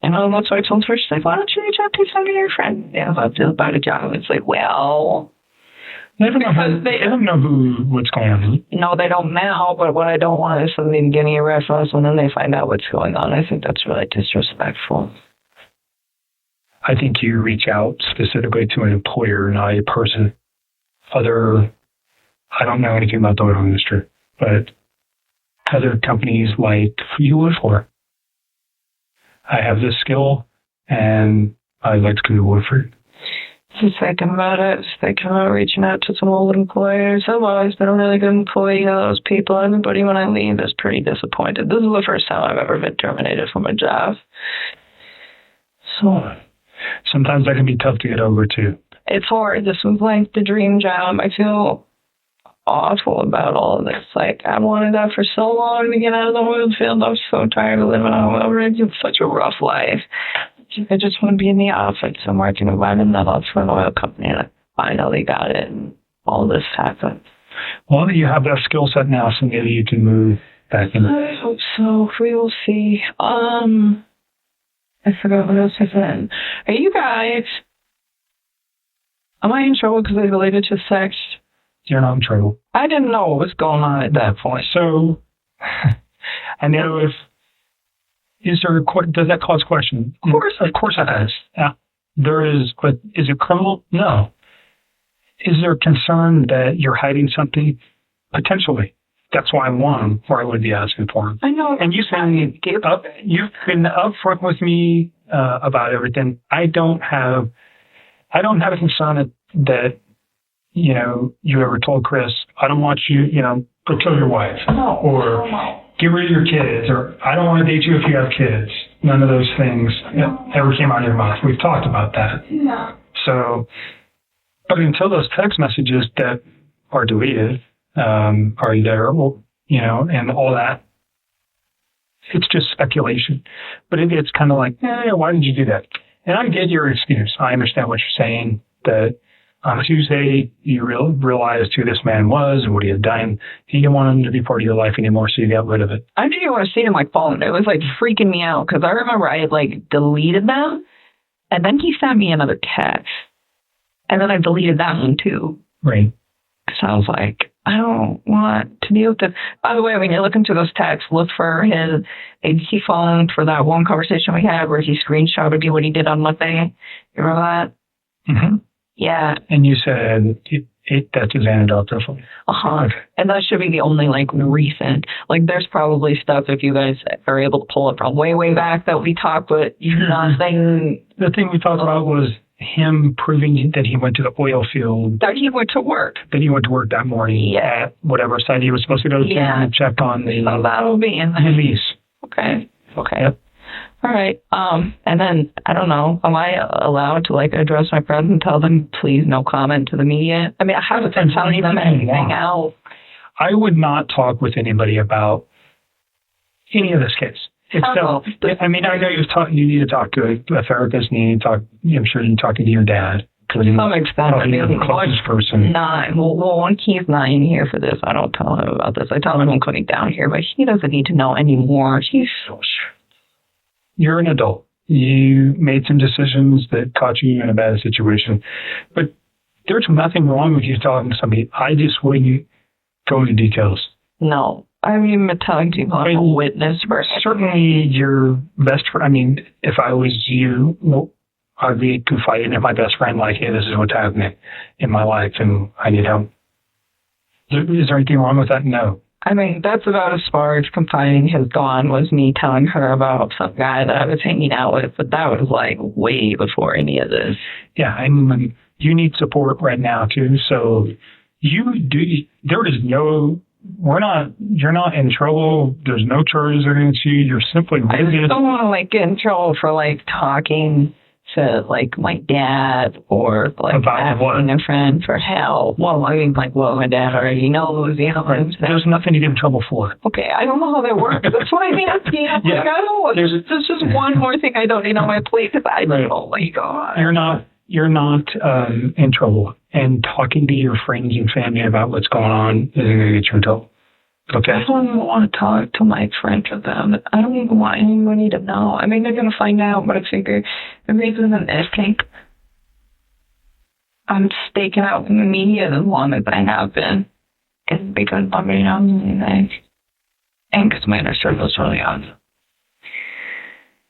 [SPEAKER 2] And that's why I told her, she's why don't you reach out to some of your friends? About a job. It's well...
[SPEAKER 1] They don't know what's going on.
[SPEAKER 2] No, they don't now, but what I don't want is somebody to get any reference and then they find out what's going on. I think that's really disrespectful.
[SPEAKER 1] I think you reach out specifically to an employer, not a person. I don't know anything about the oil industry, but other companies like you work for. I have this skill, and I'd like to do work for it.
[SPEAKER 2] Just thinking about it, reaching out to some old employers. I've always been a really good employee of those people. Everybody when I leave is pretty disappointed. This is the first time I've ever been terminated from a job. So
[SPEAKER 1] sometimes that can be tough to get over, too.
[SPEAKER 2] It's hard. This was the dream job. I feel awful about all of this. I wanted that for so long to get out of the oil field. I'm so tired of living on oil rigs. It's such a rough life. I just want to be in the office. I'm working environmental for an oil company, and I finally got it, and all this happened.
[SPEAKER 1] Well, you have that skill set now, so maybe you can move back in.
[SPEAKER 2] I hope so. We will see. I forgot what else I said. Hey, you guys. Am I in trouble because I related to sex?
[SPEAKER 1] You're not in trouble.
[SPEAKER 2] I didn't know what was going on at that point.
[SPEAKER 1] So, I know does that cause question?
[SPEAKER 2] Of course
[SPEAKER 1] it does. Yeah. There is, but is it criminal? No. Is there concern that you're hiding something? Potentially. That's why I'm one, or I would be asking for him.
[SPEAKER 2] I know.
[SPEAKER 1] And you've been upfront with me about everything. I don't have a concern that you ever told Chris, I don't want you, go kill your wife, or get rid of your kids, or I don't want to date you if you have kids. None of those things ever came out of your mouth. We've talked about that.
[SPEAKER 2] No.
[SPEAKER 1] So, but until those text messages that are deleted are there, and all that, it's just speculation. But it's kind of like, why did you do that? And I get your excuse. I understand what you're saying, that on Tuesday you realized who this man was and what he had done. You didn't want him to be part of your life anymore, so you got rid of it.
[SPEAKER 2] I didn't want to see him phone. It was freaking me out because I remember I had deleted them, and then he sent me another text, and then I deleted that one too.
[SPEAKER 1] Right.
[SPEAKER 2] So I was like, I don't want to deal with this. By the way, when you look into those texts, look for his ABC phone for that one conversation we had where he screenshotted me what he did on Monday. You remember that?
[SPEAKER 1] Mm-hmm.
[SPEAKER 2] Yeah.
[SPEAKER 1] And you said that's his antidote.
[SPEAKER 2] Uh-huh. And that should be the only recent. There's probably stuff if you guys are able to pull it from way, way back that we talked, but nothing.
[SPEAKER 1] The thing we talked about was him proving that he went to the oil field.
[SPEAKER 2] That he went to work.
[SPEAKER 1] That he went to work that morning at whatever site he was supposed to go to and check on the
[SPEAKER 2] that'll be in the
[SPEAKER 1] release.
[SPEAKER 2] Okay.
[SPEAKER 1] Yep.
[SPEAKER 2] All right. And then, I don't know, am I allowed to address my friends and tell them, please, no comment to the media? I mean, I haven't been telling them anything else.
[SPEAKER 1] I would not talk with anybody about any of this case. Itself. I mean, I know you need to talk to a therapist, and you need to talk, I'm sure you're talking to your dad.
[SPEAKER 2] To some extent.
[SPEAKER 1] You're the closest person.
[SPEAKER 2] When he's not in here for this, I don't tell him about this. I tell him I'm coming down here, but he doesn't need to know anymore. He's so sure.
[SPEAKER 1] You're an adult. You made some decisions that caught you in a bad situation. But there's nothing wrong with you talking to somebody. I just wouldn't go into details.
[SPEAKER 2] No. I mean, I'm telling people I'm a witness person.
[SPEAKER 1] Certainly your best friend. I mean, if I was you, I'd be confiding in my best friend, hey, this is what's happening in my life and I need help. Is there anything wrong with that? No.
[SPEAKER 2] I mean, that's about as far as confiding has gone, was me telling her about some guy that I was hanging out with, but that was way before any of this.
[SPEAKER 1] Yeah, and you need support right now too. So there is no, you're not in trouble. There's no charges against you. You're simply
[SPEAKER 2] I just don't want to get in trouble for talking to my dad or asking a friend for help. Well, I mean my dad already knows,
[SPEAKER 1] There's nothing to get in trouble for.
[SPEAKER 2] Okay, I don't know how that works. That's why I'm asking. I don't know. There's just one more thing I don't need on my plate because I don't know.
[SPEAKER 1] You're not in trouble, and talking to your friends and family about what's going on isn't going to get you in trouble. Okay.
[SPEAKER 2] I don't even want to talk to my friends or them. I don't even want anybody to know. I mean, they're going to find out, but I figure if it's an escape, I'm staking out in the media as long as I have been. It's because nobody knows anything. And because my inner circle is really on.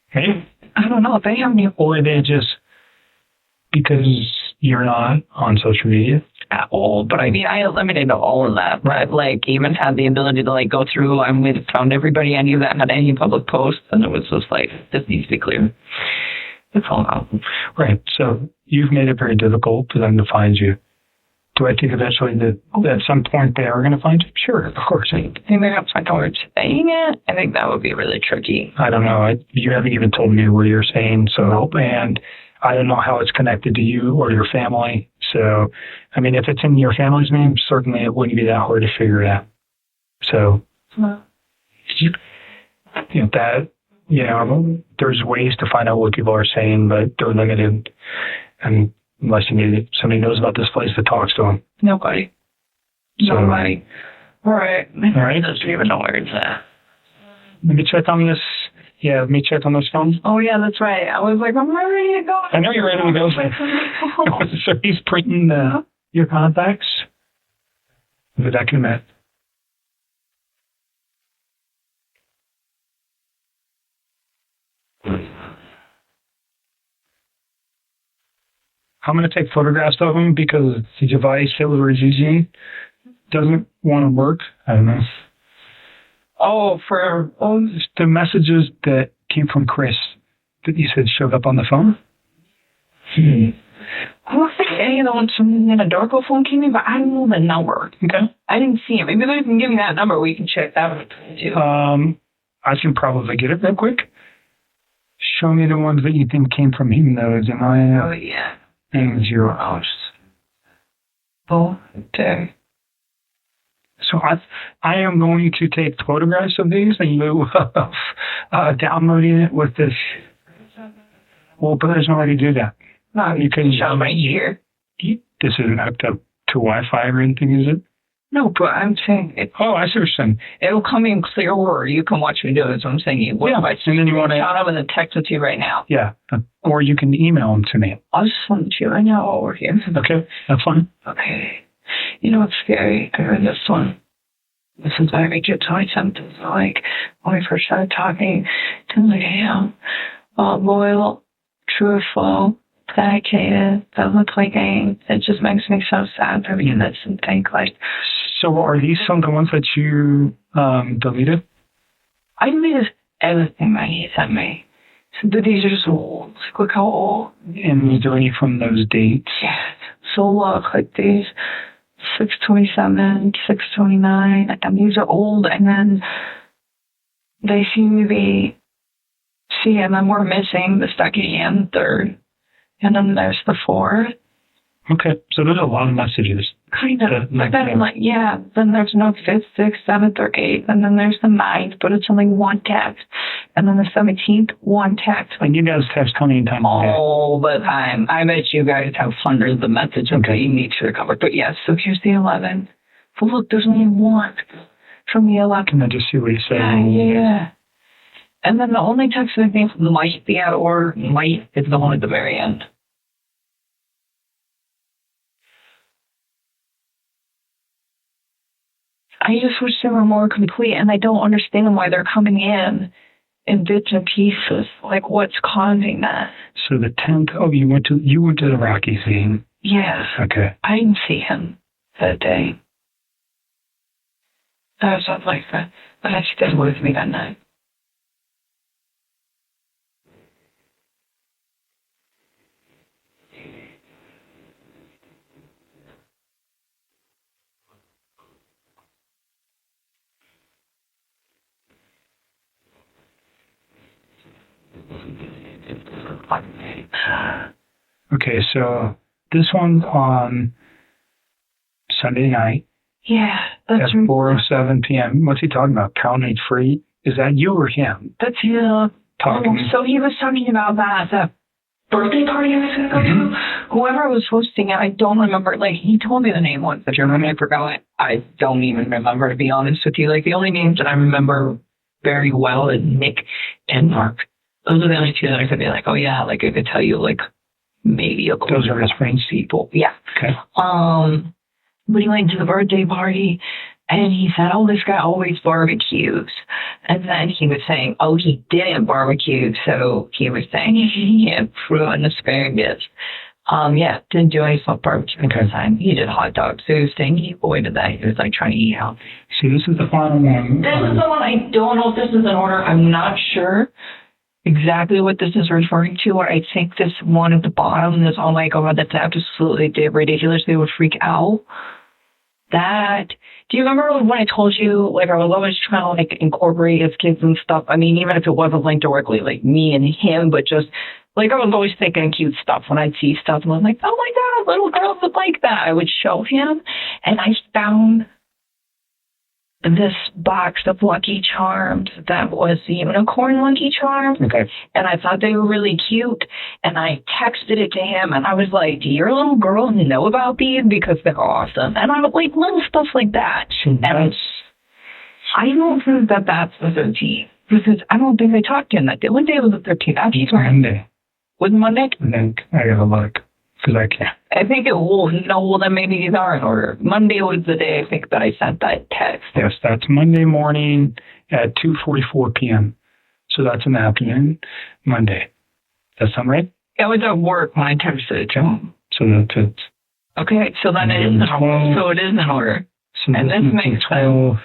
[SPEAKER 1] Hey?
[SPEAKER 2] I don't know if they have any.
[SPEAKER 1] Or they just, because you're not on social media?
[SPEAKER 2] At all, but I mean, I eliminated all of that, right? Even had the ability to go through. I found everybody I knew that had any public posts, and it was just this needs to be clear. It's all out.
[SPEAKER 1] Right. So you've made it very difficult for them to find you. Do I think eventually that at some point they are going to find you? Sure, of course.
[SPEAKER 2] I think they're going to find out where it's saying it. I think that would be really tricky.
[SPEAKER 1] I don't know. You haven't even told me what you're saying, and I don't know how it's connected to you or your family. So, I mean, if it's in your family's name, certainly it wouldn't be that hard to figure it out. So, there's ways to find out what people are saying, but they're limited. And unless somebody knows about this place that talks to them.
[SPEAKER 2] Nobody. Nobody. All right.
[SPEAKER 1] All right.
[SPEAKER 2] I don't even know where it's at.
[SPEAKER 1] Let me check on this Yeah, let me check on those phones.
[SPEAKER 2] Oh, yeah, that's right. I was like, I'm ready to go.
[SPEAKER 1] I know you're ready to go. So he's printing your contacts. But I can admit. I'm going to take photographs of them because the device that we're using doesn't want to work. I don't know. Oh, for the messages that came from Chris that you said showed up on the phone?
[SPEAKER 2] I don't think any of the ones from the Dorco phone came in, but I don't know the number.
[SPEAKER 1] Okay.
[SPEAKER 2] I didn't see it. Maybe they can give me that number. We can check that one too.
[SPEAKER 1] I can probably get it real quick. Show me the ones that you think came from him, though.
[SPEAKER 2] Oh, yeah.
[SPEAKER 1] And 0.
[SPEAKER 2] Okay.
[SPEAKER 1] So I am going to take photographs of these and you downloading it with this. Well, but there's no way to do that.
[SPEAKER 2] No, you can show my ear.
[SPEAKER 1] This isn't hooked up to Wi-Fi or anything, is it?
[SPEAKER 2] No, but I'm saying it.
[SPEAKER 1] Oh, I see what you're saying.
[SPEAKER 2] It'll come in clear or you can watch me do it. That's what I'm saying.
[SPEAKER 1] And then you want to
[SPEAKER 2] shot them and then text it to you right now.
[SPEAKER 1] Yeah, or you can email them to me.
[SPEAKER 2] I'll just send it to you right now while we're here.
[SPEAKER 1] Okay, that's fine.
[SPEAKER 2] Okay. You know what's scary? I read this one. This is very good. So I sent this like when we first started talking to like, him. Loyal, truthful, dedicated, that look like game. It just makes me so sad to read this and think like.
[SPEAKER 1] So are these some of the ones that you deleted?
[SPEAKER 2] I deleted everything that he sent me. So these are just old. Look how old.
[SPEAKER 1] And you delete from those dates?
[SPEAKER 2] Yeah. So look, like these 6/27, 6/29, and these are old, and then they seem to be, and then we're missing the second and third, and then there's the fourth.
[SPEAKER 1] Okay, so there's a lot of messages.
[SPEAKER 2] Kind of. Then there's no 5th, 6th, 7th, or 8th, and then there's the 9th, but it's only one text. And then the 17th, one text.
[SPEAKER 1] And you guys text how many times a day?
[SPEAKER 2] All the time. I bet you guys have hundreds of messages that you need to recover. But yes, so here's the 11th. But look, there's only one from the 11th.
[SPEAKER 1] Can I just see what he said?
[SPEAKER 2] Yeah. And then the only text that I think might be out or might is the one at the very end. I just wish they were more complete, and I don't understand why they're coming in bits and pieces. Like, what's causing that?
[SPEAKER 1] So the 10th. Oh, you went to the Rocky scene.
[SPEAKER 2] Yes.
[SPEAKER 1] Okay.
[SPEAKER 2] I didn't see him that day. That was something like that. But I stayed with me that night.
[SPEAKER 1] Okay, so this one's on Sunday night.
[SPEAKER 2] Yeah, that's
[SPEAKER 1] at 4:07 p.m. What's he talking about? Count ain't free? Is that you or him?
[SPEAKER 2] That's him.
[SPEAKER 1] Talking.
[SPEAKER 2] Oh, so he was talking about that birthday party I was going to go to. Whoever was hosting it, I don't remember. Like, he told me the name once, but I forgot. I don't even remember, to be honest with you. Like, the only names that I remember very well is Nick and Mark. Those are the only two that I could be like, oh yeah, like I could tell you like maybe a
[SPEAKER 1] those are his friends
[SPEAKER 2] people. Yeah.
[SPEAKER 1] Okay.
[SPEAKER 2] But he went to the birthday party and he said, oh, this guy always barbecues. And then he was saying, oh, he didn't barbecue. So he was saying he had fruit and asparagus. Didn't do any salt barbecue this time. He did hot dogs. So he was saying he avoided that. He was like trying to eat healthy.
[SPEAKER 1] See, this is the final one.
[SPEAKER 2] This is the one. I don't know if this is in order. I'm not sure exactly what this is referring to. Or I think this one at the bottom is, oh my God, that's absolutely ridiculous. They would freak out. Do you remember when I told you, like, I was always trying to, like, incorporate his kids and stuff? I mean, even if it wasn't, like, directly, like, me and him, but just, like, I was always thinking cute stuff when I'd see stuff. And I was like, oh, my God, little girls would like that. I would show him. And I found this box of Lucky Charms that was the unicorn Lucky Charms.
[SPEAKER 1] Okay.
[SPEAKER 2] And I thought they were really cute. And I texted it to him, and I was like, do your little girl know about these? Because they're awesome. And I was like, little stuff like that. And I don't think that that's the 13th. Because I don't think they talked to him that day. What day was the 13th? I think
[SPEAKER 1] Monday.
[SPEAKER 2] Was it Monday?
[SPEAKER 1] And then I gotta look because I can't.
[SPEAKER 2] I think it will. No, well, then maybe these are in order. Monday was the day I think that I sent that text.
[SPEAKER 1] Yes, that's Monday morning at 2:44 p.m. So that's in the afternoon, Monday. Does that sound right?
[SPEAKER 2] I was at work when I texted it to him.
[SPEAKER 1] So that's it.
[SPEAKER 2] Okay, so then it is in order. So it is in order.
[SPEAKER 1] So
[SPEAKER 2] And this makes sense.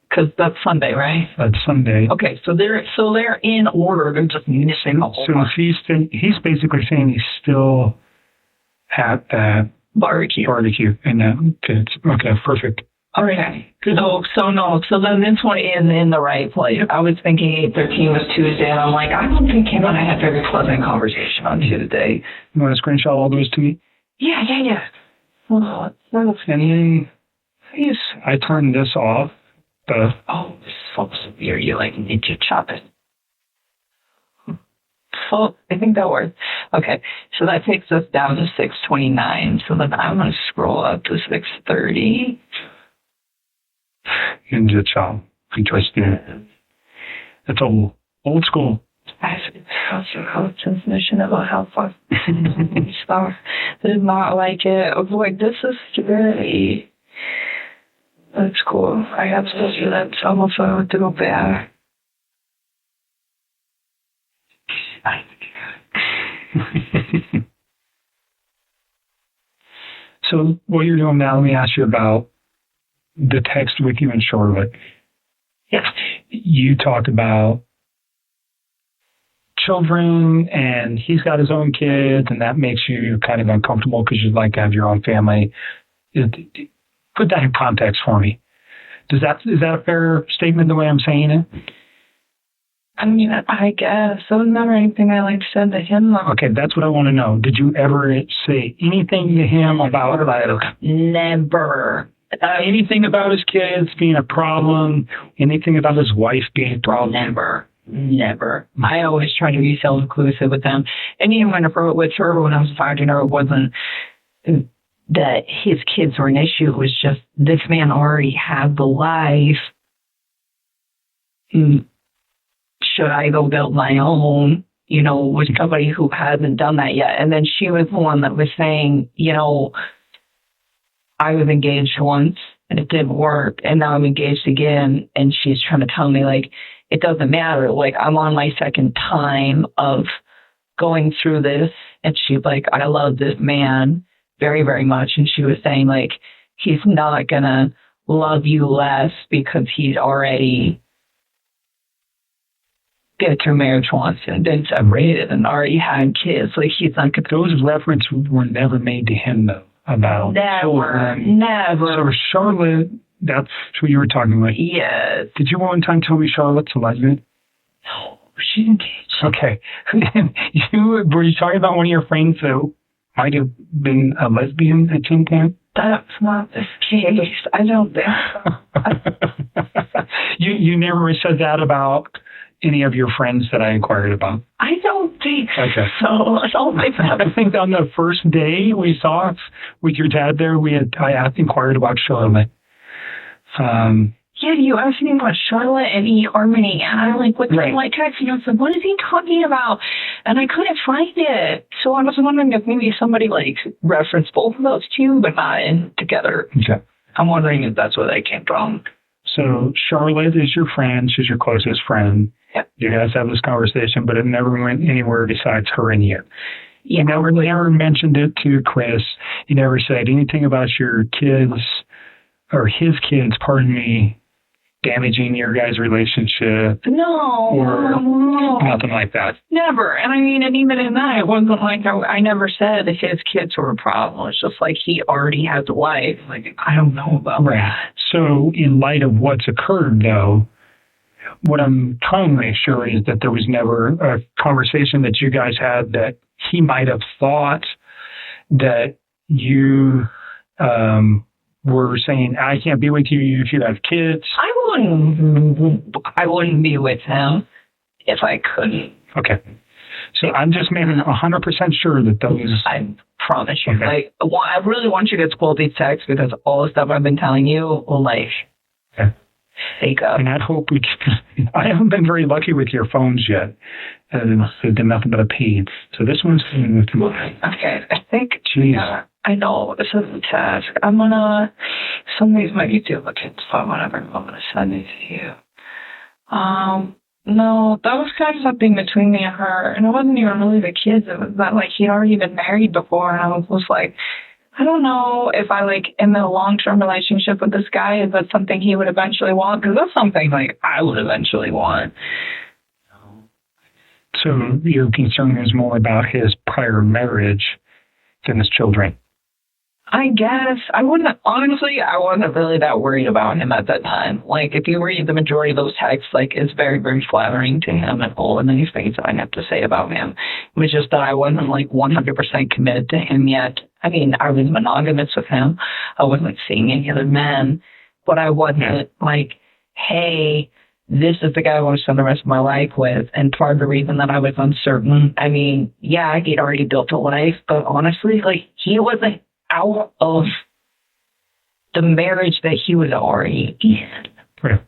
[SPEAKER 2] Because that's Sunday, right?
[SPEAKER 1] That's Sunday.
[SPEAKER 2] Okay, so they're in order. They're just missing a whole
[SPEAKER 1] So
[SPEAKER 2] lot.
[SPEAKER 1] he's basically saying he's still at that
[SPEAKER 2] Barbecue.
[SPEAKER 1] and that kids. Okay, perfect.
[SPEAKER 2] Okay. So then this one is in the right place. I was thinking 8:13 was Tuesday, and I'm like, I don't think him and I had a very pleasant conversation on Tuesday.
[SPEAKER 1] You want to screenshot all those to me?
[SPEAKER 2] Yeah. Oh, that's
[SPEAKER 1] And then I turned this off. But
[SPEAKER 2] oh, this is so severe. You like ninja chop it. Oh, I think that works. Okay, so that takes us down to 6:29. So then I'm going to scroll up to 6:30.
[SPEAKER 1] Ninja chop. Interesting. It's old school.
[SPEAKER 2] I have transmission about how far stuff. Did not like it. I was like, this is scary. That's cool. I have to do that. It's almost I want to go back.
[SPEAKER 1] So what you're doing now, let me ask you about the text with you and Charlotte.
[SPEAKER 2] Yes.
[SPEAKER 1] You talked about children and he's got his own kids and that makes you kind of uncomfortable because you'd like to have your own family. Put that in context for me. Is that a fair statement the way I'm saying it?
[SPEAKER 2] I mean, I guess. So was never anything I said to him.
[SPEAKER 1] Okay, that's what I want to know. Did you ever say anything to him about
[SPEAKER 2] Never.
[SPEAKER 1] Anything about his kids being a problem? Anything about his wife being a problem?
[SPEAKER 2] Never. I always try to be self-inclusive with them. And even when with her, when I was finding her, it wasn't that his kids were an issue. It was just this man already had the life. Should I go build my own, with somebody who hasn't done that yet? And then she was the one that was saying, I was engaged once and it didn't work. And now I'm engaged again. And she's trying to tell me, it doesn't matter. I'm on my second time of going through this. And she's like, I love this man very, very much. And she was saying, he's not going to love you less because he's already been through marriage once and been separated and already had kids. He's not going to.
[SPEAKER 1] Those references were never made to him, though, about children.
[SPEAKER 2] Never.
[SPEAKER 1] So Charlotte, that's who you were talking about.
[SPEAKER 2] Yes.
[SPEAKER 1] Did you one time tell me Charlotte's a lesbian?
[SPEAKER 2] No, she's engaged.
[SPEAKER 1] Okay. Were you talking about one of your friends that might have been a lesbian at some point?
[SPEAKER 2] That's not the case. I don't think so.
[SPEAKER 1] You never said that about any of your friends that I inquired about?
[SPEAKER 2] I don't think
[SPEAKER 1] okay.
[SPEAKER 2] so. I don't think that.
[SPEAKER 1] I think on the first day we saw with your dad there, I inquired about Charlotte.
[SPEAKER 2] Yeah, you asked me about Charlotte and eHarmony, and I'm like, what's
[SPEAKER 1] right.
[SPEAKER 2] texting? I was like, what is he talking about? And I couldn't find it. So I was wondering if maybe somebody referenced both of those two, but not in together.
[SPEAKER 1] Okay.
[SPEAKER 2] I'm wondering if that's where they came from.
[SPEAKER 1] So Charlotte is your friend. She's your closest friend.
[SPEAKER 2] Yep.
[SPEAKER 1] You guys have this conversation, but it never went anywhere besides her and you.
[SPEAKER 2] Yeah.
[SPEAKER 1] You never mentioned it to Chris. You never said anything about your kids or his kids, pardon me, damaging your guys' relationship.
[SPEAKER 2] No.
[SPEAKER 1] Or
[SPEAKER 2] no.
[SPEAKER 1] nothing like that.
[SPEAKER 2] Never. And I mean, and even in that, it wasn't I never said that his kids were a problem. It's just he already has a wife. I don't know about that.
[SPEAKER 1] So in light of what's occurred, though, what I'm trying to make sure is that there was never a conversation that you guys had that he might have thought that you were saying, I can't be with you if you have kids.
[SPEAKER 2] I wouldn't be with him if I couldn't.
[SPEAKER 1] Okay. So I'm just making 100% sure that those...
[SPEAKER 2] I promise you.
[SPEAKER 1] Okay.
[SPEAKER 2] I really want you to get spoiled these texts because all the stuff I've been telling you will
[SPEAKER 1] Okay. And I hope we can. I haven't been very lucky with your phones yet. It's been nothing but a pain. So this one's.
[SPEAKER 2] Okay, I think. Jeez. I know this is a task. I'm gonna. Some of these might be duplicates, but whatever. I'm gonna send these to you. No, that was kind of something between me and her, and it wasn't even really the kids. It was that like he'd already been married before, and I was like, I don't know if I like in a long-term relationship with this guy. Is that something he would eventually want? Because that's something like I would eventually want.
[SPEAKER 1] So your concern is more about his prior marriage than his children.
[SPEAKER 2] I guess I wasn't really that worried about him at that time. Like, if you read the majority of those texts, like, it's very, very flattering to him and all the nice things I have to say about him. It was just that I wasn't, like, 100% committed to him yet. I mean, I was monogamous with him. I wasn't seeing any other men. But I wasn't, like, hey, this is the guy I want to spend the rest of my life with. And part of the reason that I was uncertain, I mean, yeah, he'd already built a life. But honestly, like, he wasn't out of the marriage that he was already in.
[SPEAKER 1] Right.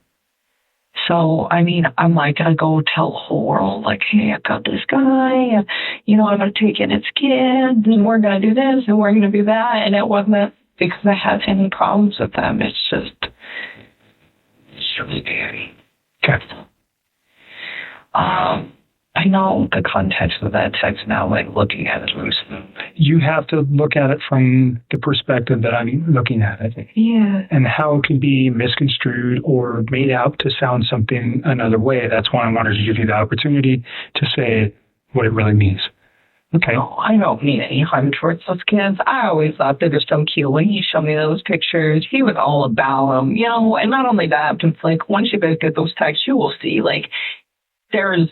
[SPEAKER 2] So, I mean, I'm like, going to go tell the whole world, like, hey, I got this guy, and, you know, I'm going to take in his kids, and we're going to do this, and we're going to do that. And it wasn't because I had any problems with them. It's just, it's really scary.
[SPEAKER 1] Okay.
[SPEAKER 2] I know the context of that text now, like looking at it loosely.
[SPEAKER 1] You have to look at it from the perspective that I'm looking at it.
[SPEAKER 2] Yeah.
[SPEAKER 1] And how it can be misconstrued or made out to sound something another way. That's why I wanted to give you the opportunity to say what it really means. Okay.
[SPEAKER 2] No, I don't mean any harm towards those kids. I always thought they were so cute. When he showed me those pictures, he was all about them, you know. And not only that, but it's like once you guys get those texts, you will see, like, there's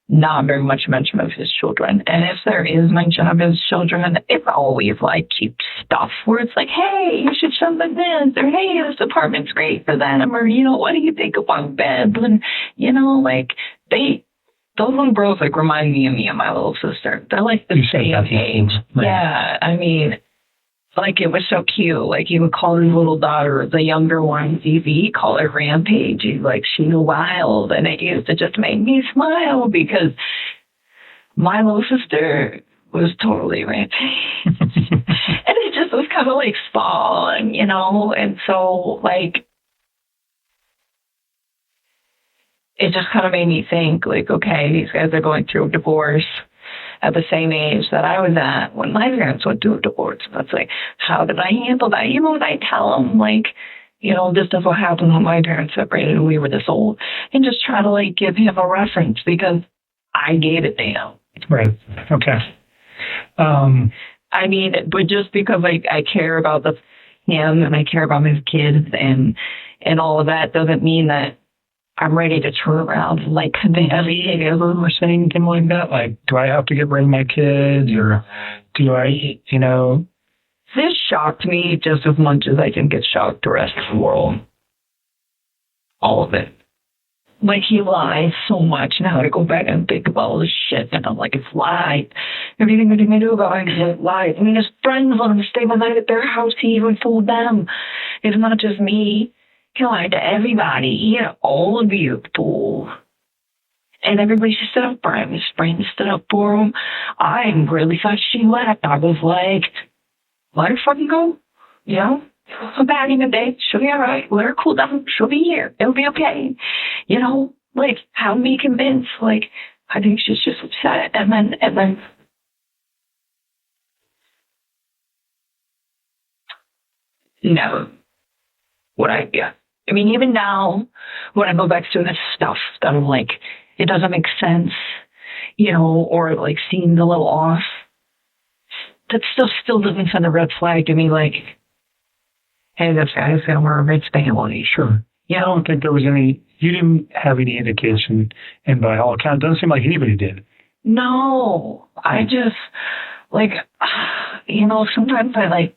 [SPEAKER 2] not very much mention of his children. And if there is mention of his children, it's always like cute stuff where it's like, hey, you should show them this, or hey, this apartment's great for them, or, you know, what do you think about beds? And, you know, like, those little girls, like, remind me of me and my little sister. They're like the same age. Right. Yeah, I mean, like, it was so cute. Like, he would call his little daughter, the younger one, Evie, he'd call her Rampage. He's like, she's wild. And it used to just make me smile because my little sister was totally Rampage. And it just was kind of like Spawn, you know? And so, like, it just kind of made me think, like, okay, these guys are going through a divorce at the same age that I was at when my parents went through a divorce. That's like, how did I handle that? You know, when I tell them, like, you know, this is what happened when my parents separated and we were this old, and just try to, like, give him a reference because I gave it to him.
[SPEAKER 1] Right. Okay.
[SPEAKER 2] I mean, but just because, like, I care about him and I care about his kids and all of that doesn't mean that I'm ready to turn around and, like, convince everything or saying anything like that. Like, do I have to get rid of my kids, or do I, you know? This shocked me just as much as I think it shocked the rest of the world. All of it. Like, he lies so much now. I go back and think about all this shit, and I'm like, it's lied. Everything I do about it is lied. I mean, his friends let him stay the night at their house. He even fooled them. It's not just me. He lied to everybody. Yeah, all of you fools. And everybody stood up for him. His friends stood up for him. I really thought she left. I was like, let her fucking go. You know? Come back in the day. She'll be all right. Let her cool down. She'll be here. It'll be okay. You know? Like, have me convinced. Like, I think she's just upset. And then no. I mean, even now, when I go back to this stuff, that I'm like, it doesn't make sense, you know, or, like, seems a little off, that still doesn't send a red flag to me, like, hey, this guy's going to wear a red family.
[SPEAKER 1] Sure.
[SPEAKER 2] You know?
[SPEAKER 1] I don't think there was you didn't have any indication, and by all accounts, it doesn't seem like anybody did.
[SPEAKER 2] No. I just, like, you know, sometimes I, like,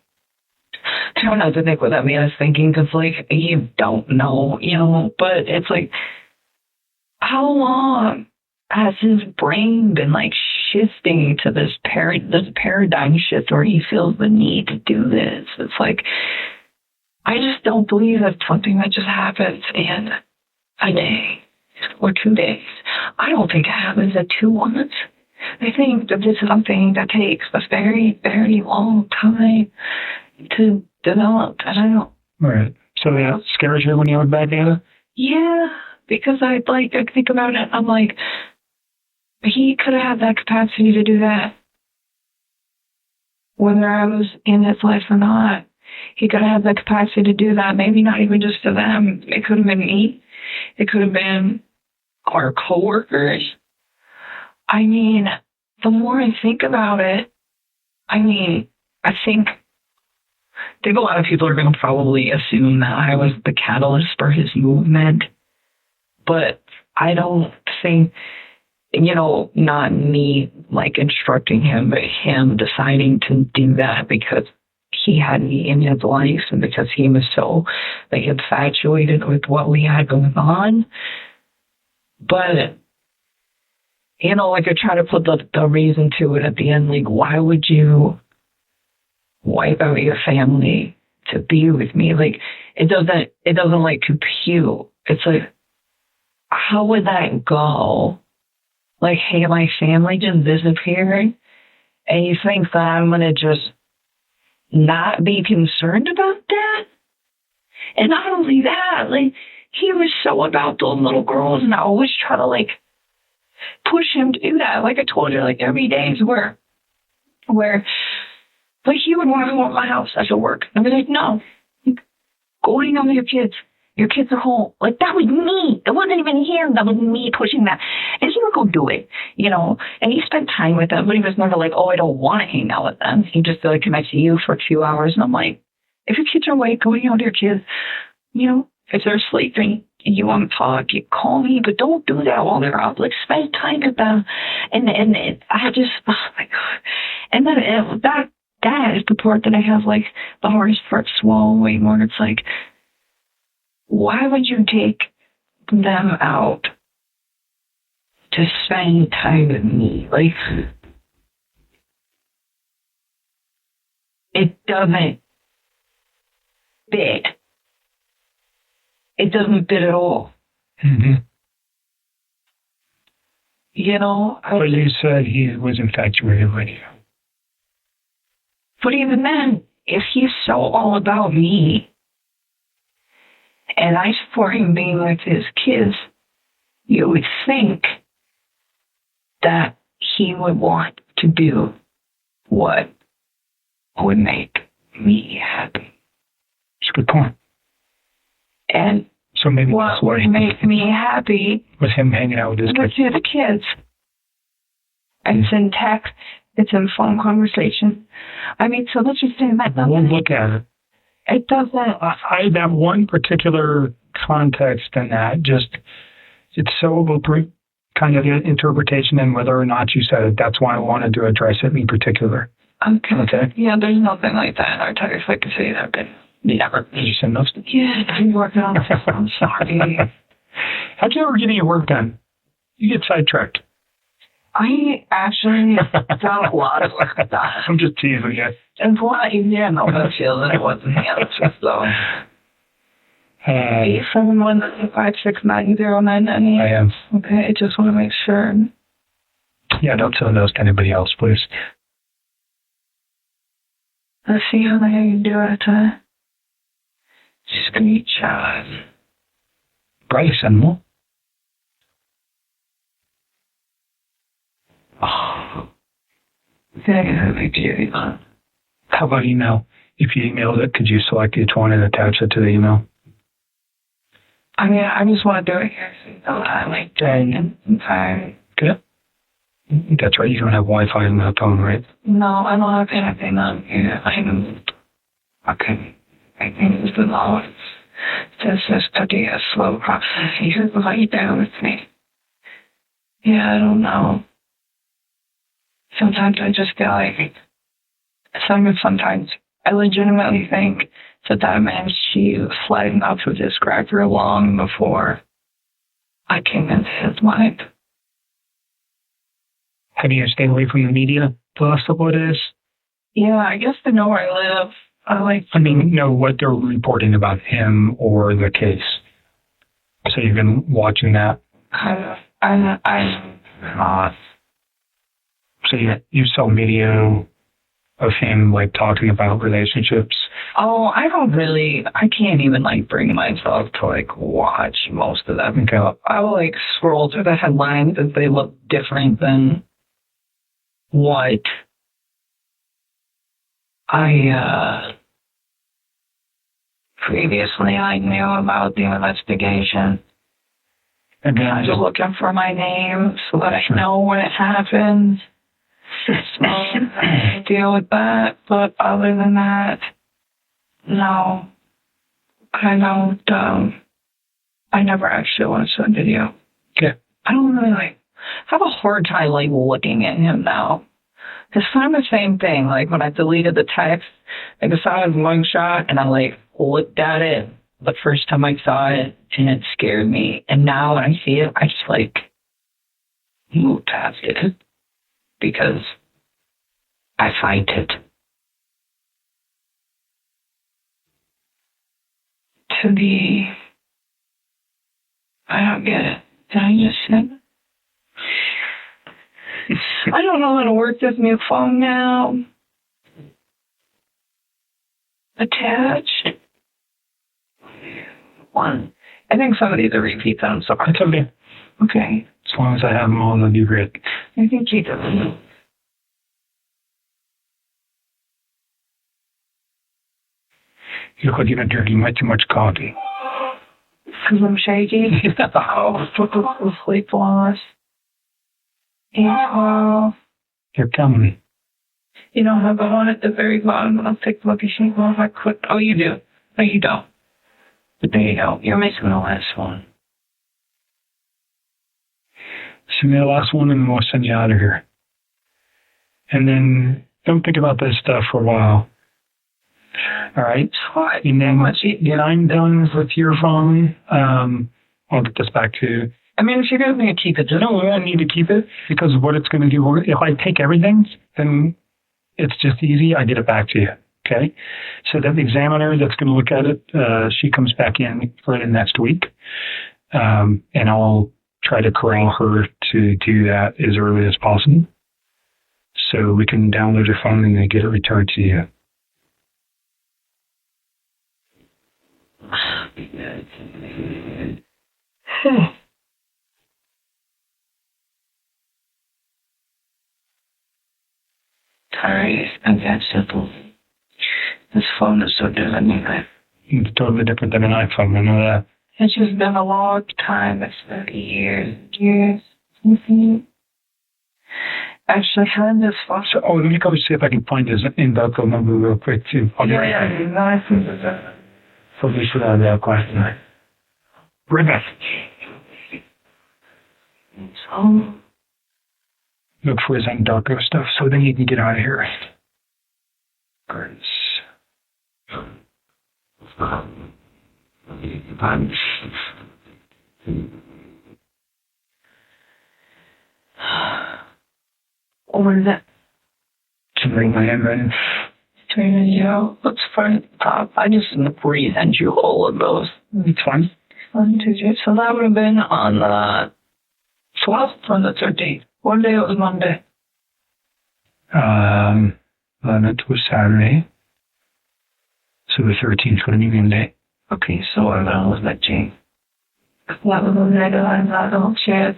[SPEAKER 2] I don't know to think what that means thinking, because, like, you don't know, you know, but it's like, how long has his brain been, like, shifting to this paradigm shift where he feels the need to do this? It's like, I just don't believe that's something that just happens, and a day or 2 days. I don't think it happens in 2 months. I think that this is something that takes a very, very long time to develop. And I don't.
[SPEAKER 1] Right. So that scares you when you have bad data?
[SPEAKER 2] Yeah, because I think about it. I'm like, he could have had that capacity to do that, whether I was in his life or not. He could have had the capacity to do that. Maybe not even just to them. It could have been me. It could have been our coworkers. I mean, the more I think about it, I think a lot of people are going to probably assume that I was the catalyst for his movement. But I don't think, not me instructing him, but him deciding to do that because he had me in his life and because he was so infatuated with what we had going on. But, I try to put the reason to it at the end, why would you wipe out your family to be with me? It doesn't compute. It's how would that go? Hey, my family just disappeared, and you think that I'm going to just not be concerned about that? And not only that, he was so about those little girls, and I always try to, push him to do that. Like I told you, every day is where he would want to come to my house after work. I'd be like, no, go hang out with your kids. Your kids are home. That was me. It wasn't even him. That was me pushing that. And he would go do it, and he spent time with them, but he was never oh, I don't want to hang out with them. He just can I see you for a few hours? And I'm like, if your kids are awake, go hang out with your kids. If they're sleeping and you want to talk, you call me, but don't do that while they're up. Spend time with them. And I just, oh my God. And then that is the part that I have the hardest part swallowing, where it's why would you take them out to spend time with me? It doesn't fit. It doesn't fit at all.
[SPEAKER 1] Mm-hmm.
[SPEAKER 2] But
[SPEAKER 1] you said he was infatuated with you.
[SPEAKER 2] But even then, if he's so all about me, and I support him being with his kids, you would think that he would want to do what would make me happy.
[SPEAKER 1] That's a good point.
[SPEAKER 2] And
[SPEAKER 1] so maybe
[SPEAKER 2] what would make me happy
[SPEAKER 1] was him hanging out with his kids.
[SPEAKER 2] With the kids. It's in text. It's in phone conversation. So let's just say that.
[SPEAKER 1] We'll look at it.
[SPEAKER 2] It doesn't.
[SPEAKER 1] That one particular context and that it's so open kind of interpretation and whether or not you said it. That's why I wanted to address it in particular.
[SPEAKER 2] Okay. Yeah, there's nothing like that in our text. I can say that, but never.
[SPEAKER 1] Did you send those?
[SPEAKER 2] Yeah, I'm working on it. I'm sorry.
[SPEAKER 1] How'd you ever get any work done? You get sidetracked.
[SPEAKER 2] I actually got a lot of work done.
[SPEAKER 1] I'm just teasing you.
[SPEAKER 2] And why? Yeah, no, I feel that it wasn't the answer, so. 871-569-0998.
[SPEAKER 1] I am.
[SPEAKER 2] Okay, I just want to make sure.
[SPEAKER 1] Yeah, don't send those to anybody else, please.
[SPEAKER 2] Let's see how the heck you do it. Screenshot.
[SPEAKER 1] Bryce and more.
[SPEAKER 2] Oh. Yeah,
[SPEAKER 1] how about email? If you emailed it, could you select each one and attach it to the email?
[SPEAKER 2] I just want to do it here. So I like doing it in time.
[SPEAKER 1] Okay. That's right. You don't have Wi-Fi on the phone, right?
[SPEAKER 2] No, I don't have anything on here. Okay. I think it's the law. It says this study a slow process. You just lie down with me. Yeah, I don't know. Sometimes I just feel sometimes I legitimately think that man, she fled enough with this cracker long before I came into his life.
[SPEAKER 1] Have you stayed away from the media the last couple of days?
[SPEAKER 2] Yeah, I guess to know where I live. Know what
[SPEAKER 1] they're reporting about him or the case. So you've been watching that.
[SPEAKER 2] I'm not.
[SPEAKER 1] So you saw video of him like talking about relationships.
[SPEAKER 2] Oh, I can't even like bring myself to like watch most of them.
[SPEAKER 1] Okay.
[SPEAKER 2] I will like scroll through the headlines if they look different than what I previously I knew about the investigation.
[SPEAKER 1] And then
[SPEAKER 2] I'm just looking for my name so that I know when it happens. So I deal with that. But other than that, no. I don't, I never actually watched that video.
[SPEAKER 1] Okay.
[SPEAKER 2] I don't really have a hard time like looking at him now. It's kind of the same thing. Like when I deleted the text, I saw his mugshot and I like looked at it the first time I saw it and it scared me. And now when I see it, I just like move past it because I fight it. I don't get it. Did I just say I don't know how to work this new phone now. Attached. One. I think some of these are repeats. I'm sorry.
[SPEAKER 1] It's okay.
[SPEAKER 2] Okay.
[SPEAKER 1] As long as I have them all, that'll be great.
[SPEAKER 2] I think he does.
[SPEAKER 1] You look like you've been drinking way too much coffee.
[SPEAKER 2] Because I'm shaky. Oh, sleep loss. And,
[SPEAKER 1] You're coming.
[SPEAKER 2] you don't have the one at the very bottom. I'll take a look at you. Well, if I click. Oh, you do. No, you don't. But there you go. You're missing the last one.
[SPEAKER 1] Send me the last one and we'll send you out of here. And then don't think about this stuff for a while. All right? And then when I'm done with your phone, I'll get this back to you.
[SPEAKER 2] I mean, if you're going to keep it,
[SPEAKER 1] No, we don't need to keep it because what it's going to do, if I take everything, then it's just easy. I get it back to you. Okay? So that the examiner that's going to look at it, she comes back in early next week. And I'll try to corral her to do that as early as possible. So we can download your phone and then get it returned to you.
[SPEAKER 2] Sorry, I'm that simple. This phone is so different.
[SPEAKER 1] It's totally different than an iPhone. I know that.
[SPEAKER 2] It's just been a long time. It's been years. Mm-hmm. Actually, had this phone.
[SPEAKER 1] So, let me go see if I can find his Invoco number real quick, too. I'll be right back. So we should have that question. Right back.
[SPEAKER 2] So,
[SPEAKER 1] Look for his Invoco stuff so then you can get out of here.
[SPEAKER 2] what is it?
[SPEAKER 1] To bring my hand right in.
[SPEAKER 2] Let's find the top. I just resent you all of those.
[SPEAKER 1] It's fine.
[SPEAKER 2] 1, 2, 3. So that would have been on the 12th or the 13th. What day it was Monday?
[SPEAKER 1] 11th was Saturday. So the 13th is going to be Monday.
[SPEAKER 2] Okay, so what was that, Jane? That was a negative. I'm not going to check.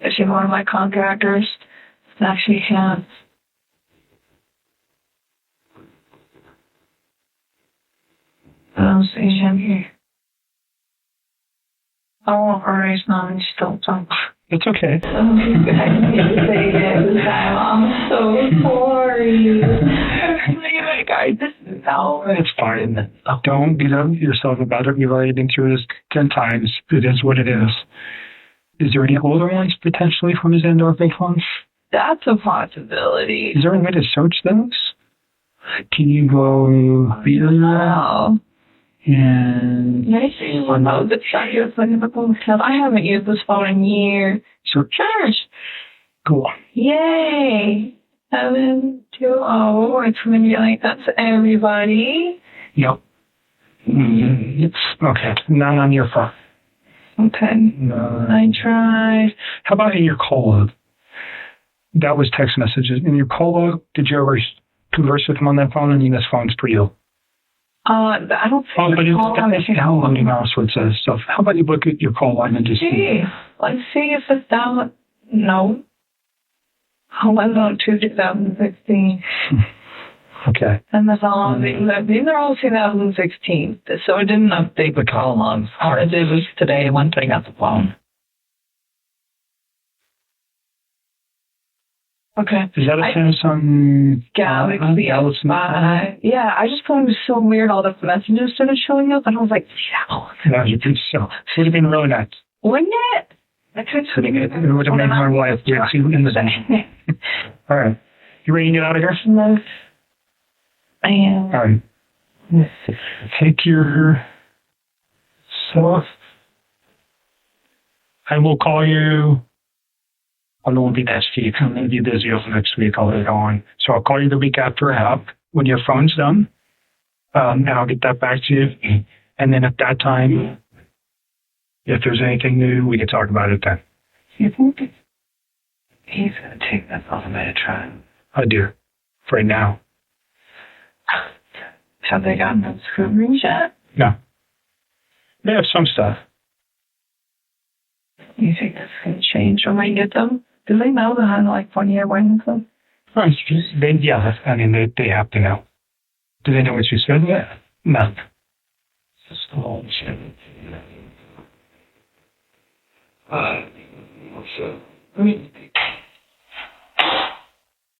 [SPEAKER 2] Actually, one of my contractors actually has. I don't see him here. I won't erase none. Still don't.
[SPEAKER 1] It's okay.
[SPEAKER 2] I'm so sorry.
[SPEAKER 1] It's fine. Don't beat up yourself about it. You've already been through this 10 times. It is what it is. Is there any older ones potentially from his Android phones?
[SPEAKER 2] That's a possibility.
[SPEAKER 1] Is there any way to search those? Can you go
[SPEAKER 2] No.
[SPEAKER 1] and
[SPEAKER 2] I haven't used this phone in years.
[SPEAKER 1] search? Cool.
[SPEAKER 2] Yay! 720. It's going to be like that to everybody.
[SPEAKER 1] Yep. It's okay. Not on your phone.
[SPEAKER 2] Okay. I tried.
[SPEAKER 1] How about in your call log? That was text messages. In your call log, did you ever converse with him on that phone? I mean, this phone's pretty old.
[SPEAKER 2] I don't think
[SPEAKER 1] Oh, but it's down you know, so it says stuff. How about you look at your call line and just see?
[SPEAKER 2] Let's see if it's down. No. I went on to 2016.
[SPEAKER 1] Okay.
[SPEAKER 2] And that's all. These are all 2016. So it didn't update the call logs. All it did was today once I got the phone. Okay.
[SPEAKER 1] Is that a Samsung
[SPEAKER 2] Galaxy S5? Yeah, I just thought it was so weird. All the messages started showing up, and I was like,
[SPEAKER 1] Yeah, you think so. It would have been really nice.
[SPEAKER 2] wouldn't it?
[SPEAKER 1] It would have made my life in the day. All right. You ready to get out of here?
[SPEAKER 2] No. I am.
[SPEAKER 1] All right. Take your stuff. I will call you. I won't be next week. I'm going to be busy over next week. I'll be going. So I'll call you the week after I have when your phone's done. And I'll get that back to you. And then at that time, if there's anything new, we can talk about it then.
[SPEAKER 2] You think he's going to take that automated try?
[SPEAKER 1] I do. For right now.
[SPEAKER 2] Have they gotten those screws yet?
[SPEAKER 1] No. They have some stuff.
[SPEAKER 2] You think that's going to change when I get them? Do they know that I'm like 1 year waiting for them?
[SPEAKER 1] They have to know. Do they know what you said? Yeah. No.
[SPEAKER 2] I mean,